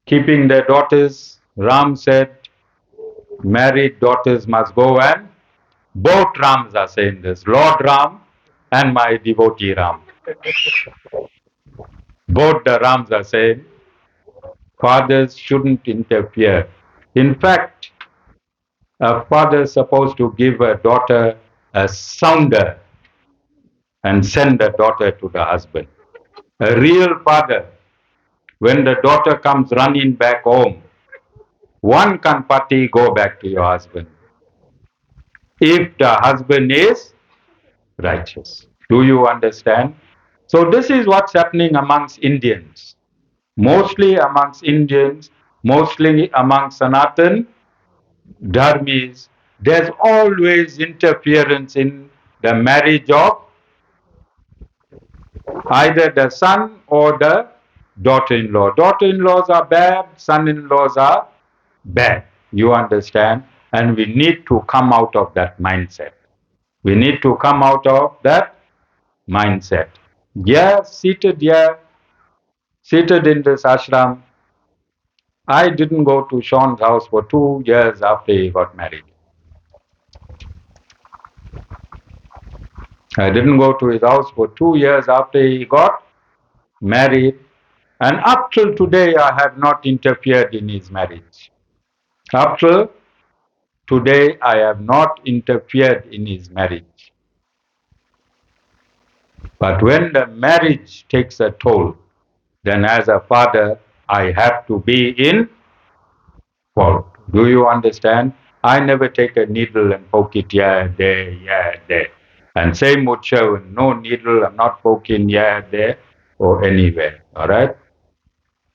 keeping their daughters, Ram said, married daughters must go, and both Rams are saying this, Lord Ram and my devotee Ram. Both the Rams are saying fathers shouldn't interfere. In fact, a father is supposed to give a daughter a sounder and send the daughter to the husband. A real father, when the daughter comes running back home, one can party go back to your husband. If the husband is righteous. Do you understand? So this is what's happening amongst Indians. Mostly amongst Indians, mostly amongst Sanatan Dharmis, there's always interference in the marriage of either the son or the daughter-in-law. Daughter-in-laws are bad, son-in-laws are bad. You understand? And we need to come out of that mindset. We need to come out of that mindset. Yeah, seated in this ashram. I didn't go to Sean's house for 2 years after he got married. I didn't go to his house for 2 years after he got married. And up till today, I have not interfered in his marriage. Up till today, I have not interfered in his marriage. But when the marriage takes a toll, then as a father, I have to be in fault. Do you understand? I never take a needle and poke it here, there, yeah, there. And same with Sherwin, no needle, I'm not poking here, there, or anywhere. All right?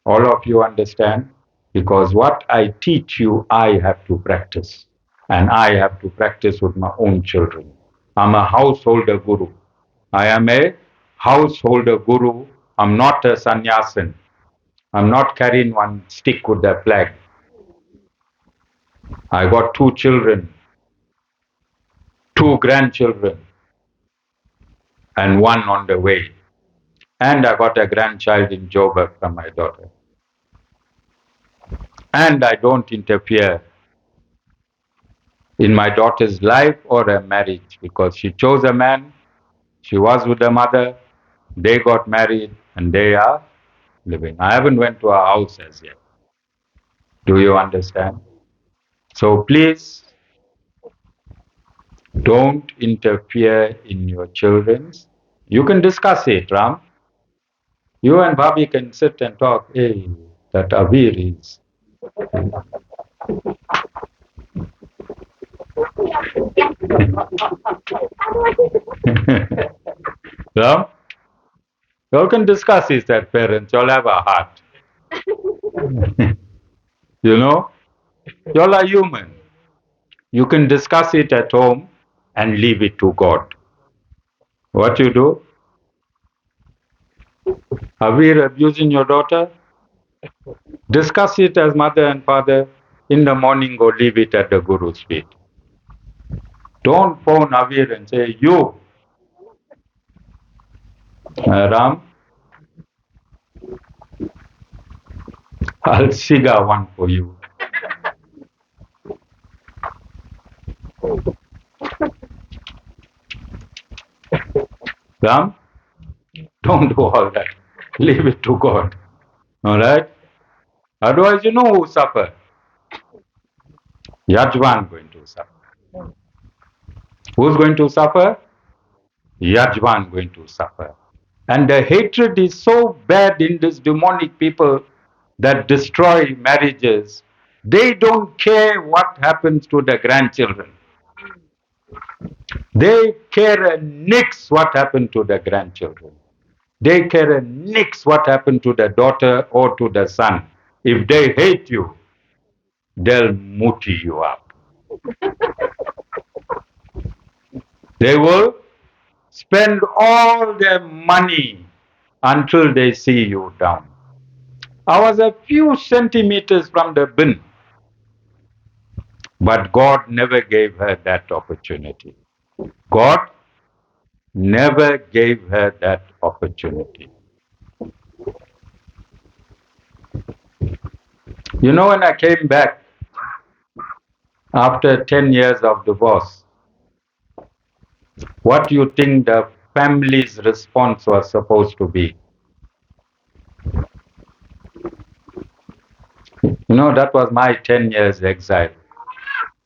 All of you understand? Because what I teach you, I have to practice. And I have to practice with my own children. I'm a householder guru. I am a householder guru. I'm not a sannyasin. I'm not carrying one stick with the flag. I got two children, two grandchildren, and one on the way. And I got a grandchild in Joburg from my daughter. And I don't interfere in my daughter's life or her marriage because she chose a man, she was with the mother, they got married, and they are living. I haven't went to her house as yet. Do you understand? So please don't interfere in your children's. You can discuss it, Ram. You and Bobby can sit and talk. Hey, that Avir is. Ram, you all can discuss it as parents. You all have a heart. You know, you all are human. You can discuss it at home and leave it to God. What you do? Avir abusing your daughter? Discuss it as mother and father. In the morning, go leave it at the Guru's feet. Don't phone Avir and say, you, Ram, I'll shiga one for you. Ram, don't do all that. Leave it to God. All right? Otherwise, you know who suffer? Yajvan going to suffer. Who's going to suffer? Yajvan going to suffer. And the hatred is so bad in these demonic people that destroy marriages. They don't care what happens to the grandchildren. They care a nix what happened to the grandchildren. They care a nix what happened to the daughter or to the son. If they hate you, they'll muti you up. They will spend all their money until they see you down. I was a few centimeters from the bin, but God never gave her that opportunity. God never gave her that opportunity. You know, when I came back after 10 years of divorce, what do you think the family's response was supposed to be? You know, that was my 10 years exile.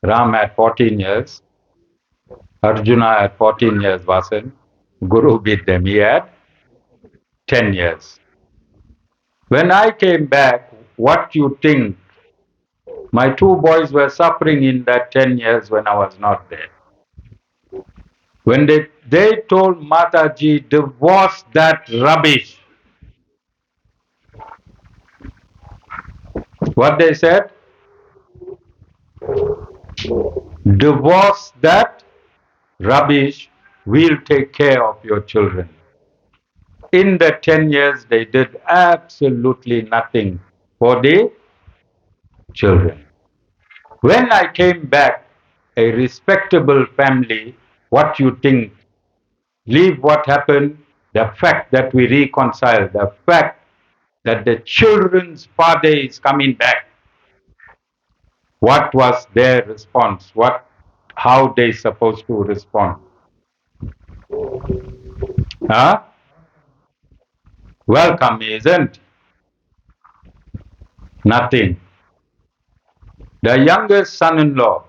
Ram had 14 years, Arjuna had 14 years, Vasan. Guru beat them, he had 10 years. When I came back, what do you think? My two boys were suffering in that 10 years when I was not there. When they told Mataji, divorce that rubbish, what they said? Divorce that rubbish, we'll take care of your children. In the 10 years, they did absolutely nothing for the children. When I came back, a respectable family, what you think? Leave what happened, the fact that we reconciled, the fact that the children's father is coming back. What was their response? How they supposed to respond? Huh? Welcome, isn't? Nothing. The youngest son-in-law,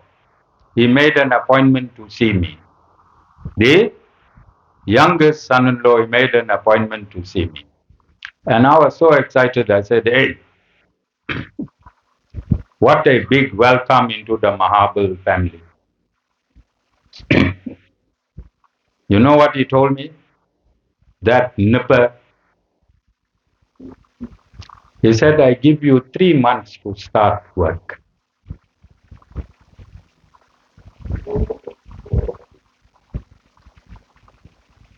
he made an appointment to see me. The youngest son-in-law, he made an appointment to see me. And I was so excited, I said, hey, what a big welcome into the Mahabal family. You know what he told me? That nipper, he said, I give you 3 months to start work.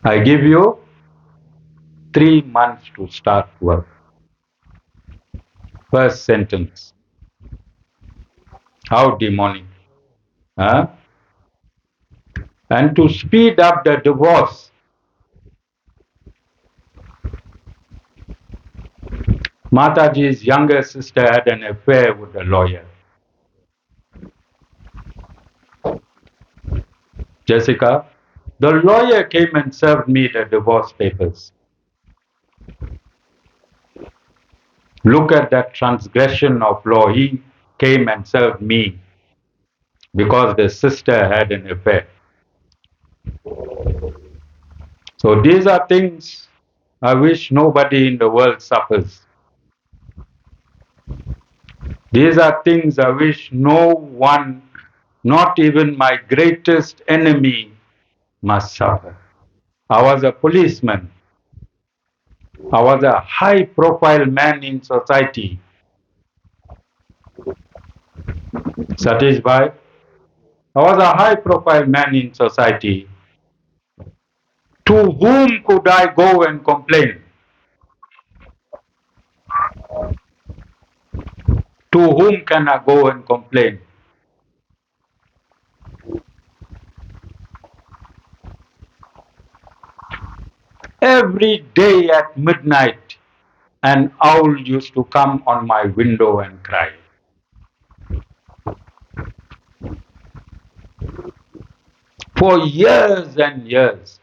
I give you 3 months to start work. First sentence. How demonic. Huh? And to speed up the divorce, Mataji's younger sister had an affair with a lawyer. Jessica, the lawyer came and served me the divorce papers. Look at that transgression of law. He came and served me because the sister had an affair. So these are things I wish nobody in the world suffers. These are things I wish no one, not even my greatest enemy, must suffer. I was a policeman. I was a high profile man in society. Satish Bhai, I was a high profile man in society. To whom could I go and complain? To whom can I go and complain? Every day at midnight, an owl used to come on my window and cry. For years and years,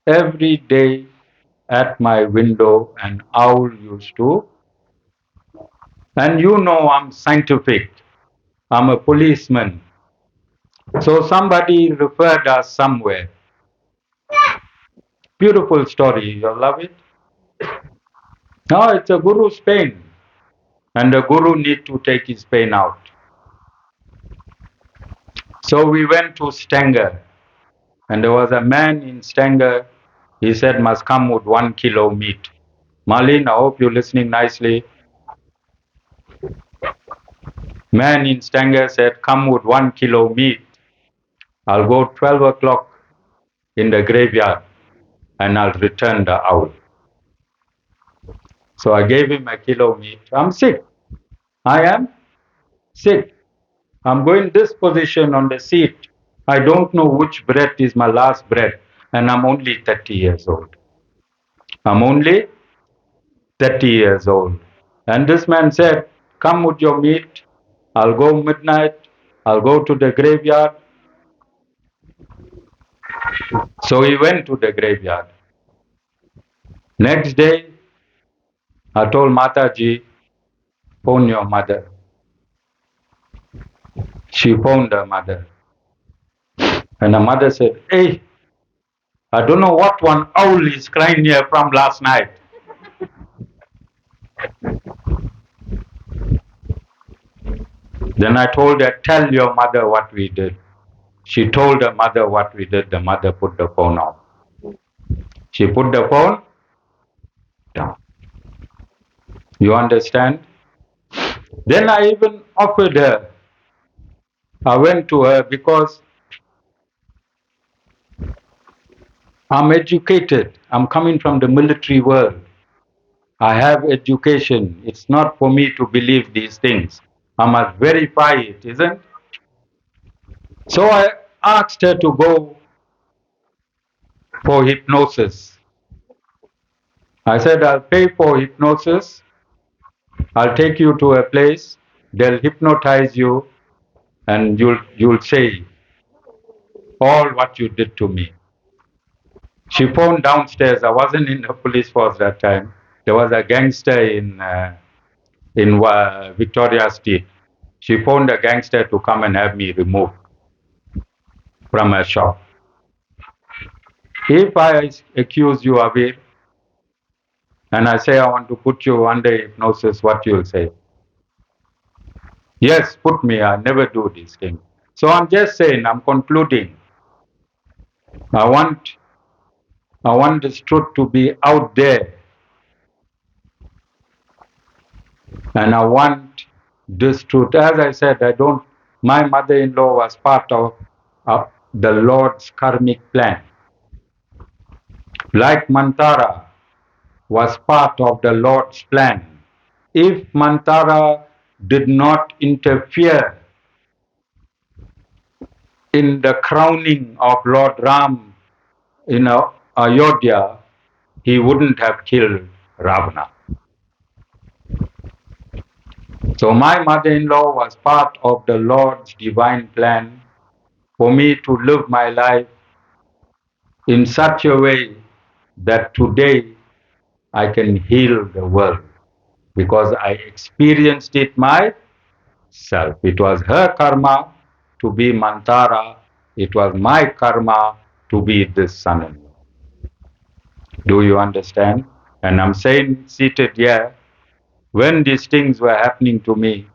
every day at my window, an owl used to. And you know, I'm scientific. I'm a policeman. So somebody referred us somewhere. Beautiful story. You love it? No, it's a guru's pain. And the guru need to take his pain out. So we went to Stanger. And there was a man in Stanger. He said, must come with 1 kilo meat. Marlene, I hope you're listening nicely. Man in Stanger said, come with 1 kilo meat. I'll go 12 o'clock in the graveyard. and I'll return the owl. So I gave him a kilo meat. I'm sick. I am sick. I'm going this position on the seat. I don't know which breath is my last breath, and I'm only 30 years old. I'm only 30 years old. And this man said, come with your meat. I'll go midnight. I'll go to the graveyard. So he went to the graveyard. Next day, I told Mataji, phone your mother. She phoned her mother. And her mother said, hey, I don't know what one owl is crying here from last night. Then I told her, tell your mother what we did. She told her mother what we did. The mother put the phone off. She put the phone down. You understand? Then I even offered her. I went to her because I'm educated. I'm coming from the military world. I have education. It's not for me to believe these things. I must verify it, isn't it? So I asked her to go for hypnosis. I said, I'll pay for hypnosis. I'll take you to a place. They'll hypnotize you and you'll say all what you did to me. She phoned downstairs. I wasn't in the police force that time. There was a gangster in Victoria Street. She phoned a gangster to come and have me removed from her shop. If I accuse you, Avir, and I say I want to put you under hypnosis, what you'll say? Yes, put me. I never do these things. So I'm just saying, I'm concluding. I want this truth to be out there. And I want this truth. As I said, my mother-in-law was part of the Lord's karmic plan. Like Mantara was part of the Lord's plan. If Mantara did not interfere in the crowning of Lord Ram in Ayodhya, he wouldn't have killed Ravana. So my mother-in-law was part of the Lord's divine plan for me to live my life in such a way that today I can heal the world because I experienced it myself. It was her karma to be Mantara. It was my karma to be this son-in-law. Do you understand? And I'm saying, seated here, when these things were happening to me,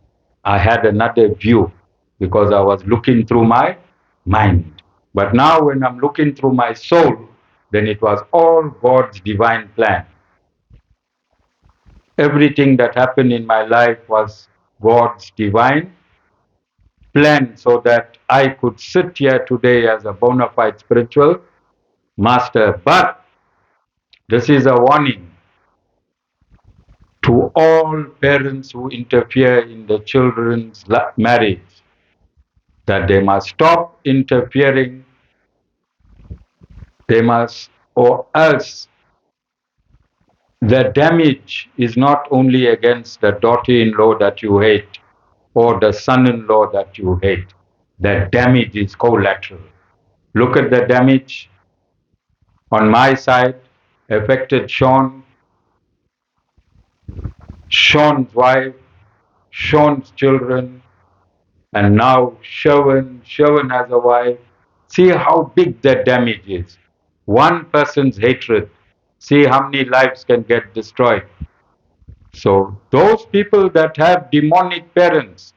I had another view because I was looking through my mind. But now, when I'm looking through my soul, then it was all God's divine plan. Everything that happened in my life was God's divine plan so that I could sit here today as a bona fide spiritual master. But this is a warning to all parents who interfere in the children's marriage that they must stop interfering. They must, or else the damage is not only against the daughter-in-law that you hate or the son-in-law that you hate. The damage is collateral. Look at the damage on my side, affected Sean's wife, Sean's children, and now Sherwin has a wife. See how big the damage is. One person's hatred. See how many lives can get destroyed. So those people that have demonic parents,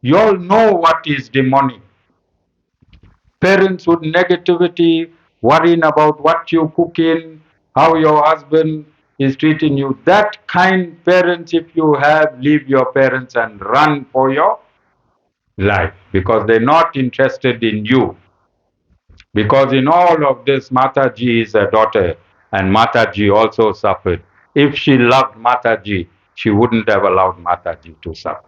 you all know what is demonic. Parents with negativity, worrying about what you cook in, how your husband is treating you. That kind parents, if you have, leave your parents and run for your life because they're not interested in you. Because in all of this, Mataji is a daughter. and Mataji also suffered. If she loved Mataji, she wouldn't have allowed Mataji to suffer.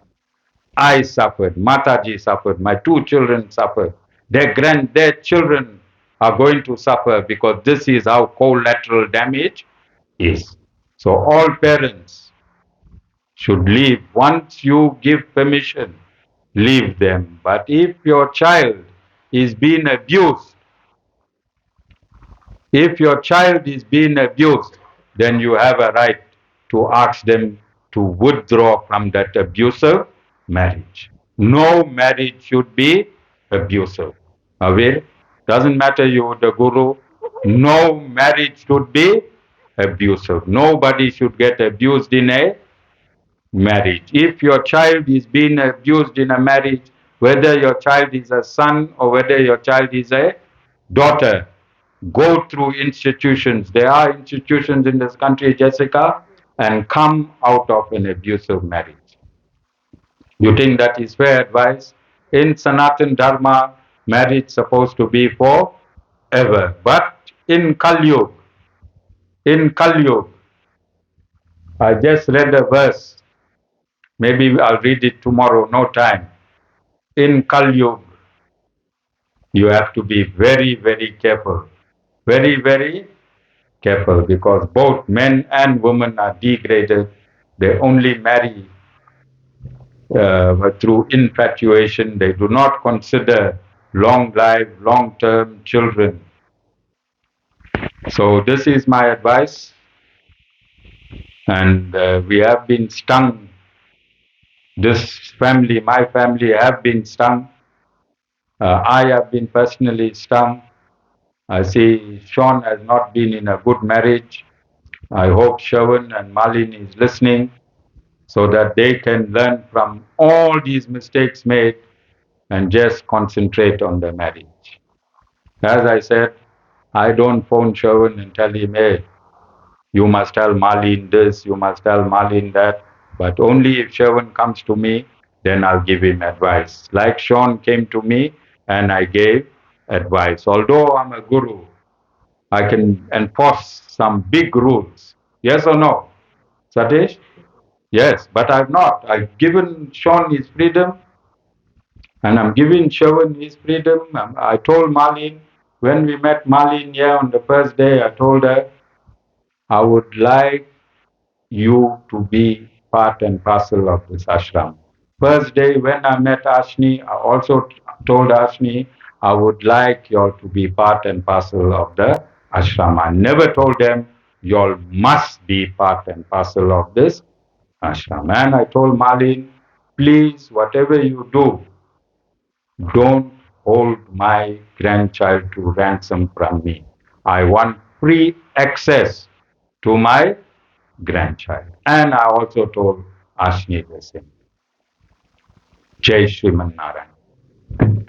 I suffered, Mataji suffered, my two children suffered, their children are going to suffer because this is how collateral damage is. So all parents should leave. Once you give permission, leave them. But if your child is being abused, if your child is being abused, then you have a right to ask them to withdraw from that abusive marriage. No marriage should be abusive. Aware? Doesn't matter you the guru. No marriage should be abusive. Nobody should get abused in a marriage. If your child is being abused in a marriage, whether your child is a son or whether your child is a daughter, go through institutions. There are institutions in this country, Jessica, and come out of an abusive marriage. You think that is fair advice? In Sanatan Dharma, marriage is supposed to be forever. But in Kali Yuga, I just read a verse. Maybe I'll read it tomorrow, no time. In Kali Yuga, you have to be very, very careful. Very, very careful because both men and women are degraded. They only marry through infatuation. They do not consider long life, long term children. So, this is my advice. And we have been stung. This family, my family, have been stung. I have been personally stung. I see Sean has not been in a good marriage. I hope Shawan and Malin is listening so that they can learn from all these mistakes made and just concentrate on the marriage. As I said, I don't phone Shawan and tell him, hey, you must tell Malin this, you must tell Malin that. But only if Shawan comes to me, then I'll give him advice. Like Sean came to me and I gave advice. Although I'm a guru, I can enforce some big rules. Yes or no? Satish? Yes, but I've not. I've given Sean his freedom and I'm giving Shawan his freedom. I told Marlene, when we met Marlene here on the first day, I told her, I would like you to be part and parcel of this ashram. First day when I met Ashni, I also told Ashni, I would like you all to be part and parcel of the ashram. I never told them, you all must be part and parcel of this ashram. And I told Marlene, please, whatever you do, don't hold my grandchild to ransom from me. I want free access to my grandchild. And I also told Ashni the same. Jai Sriman Narayan.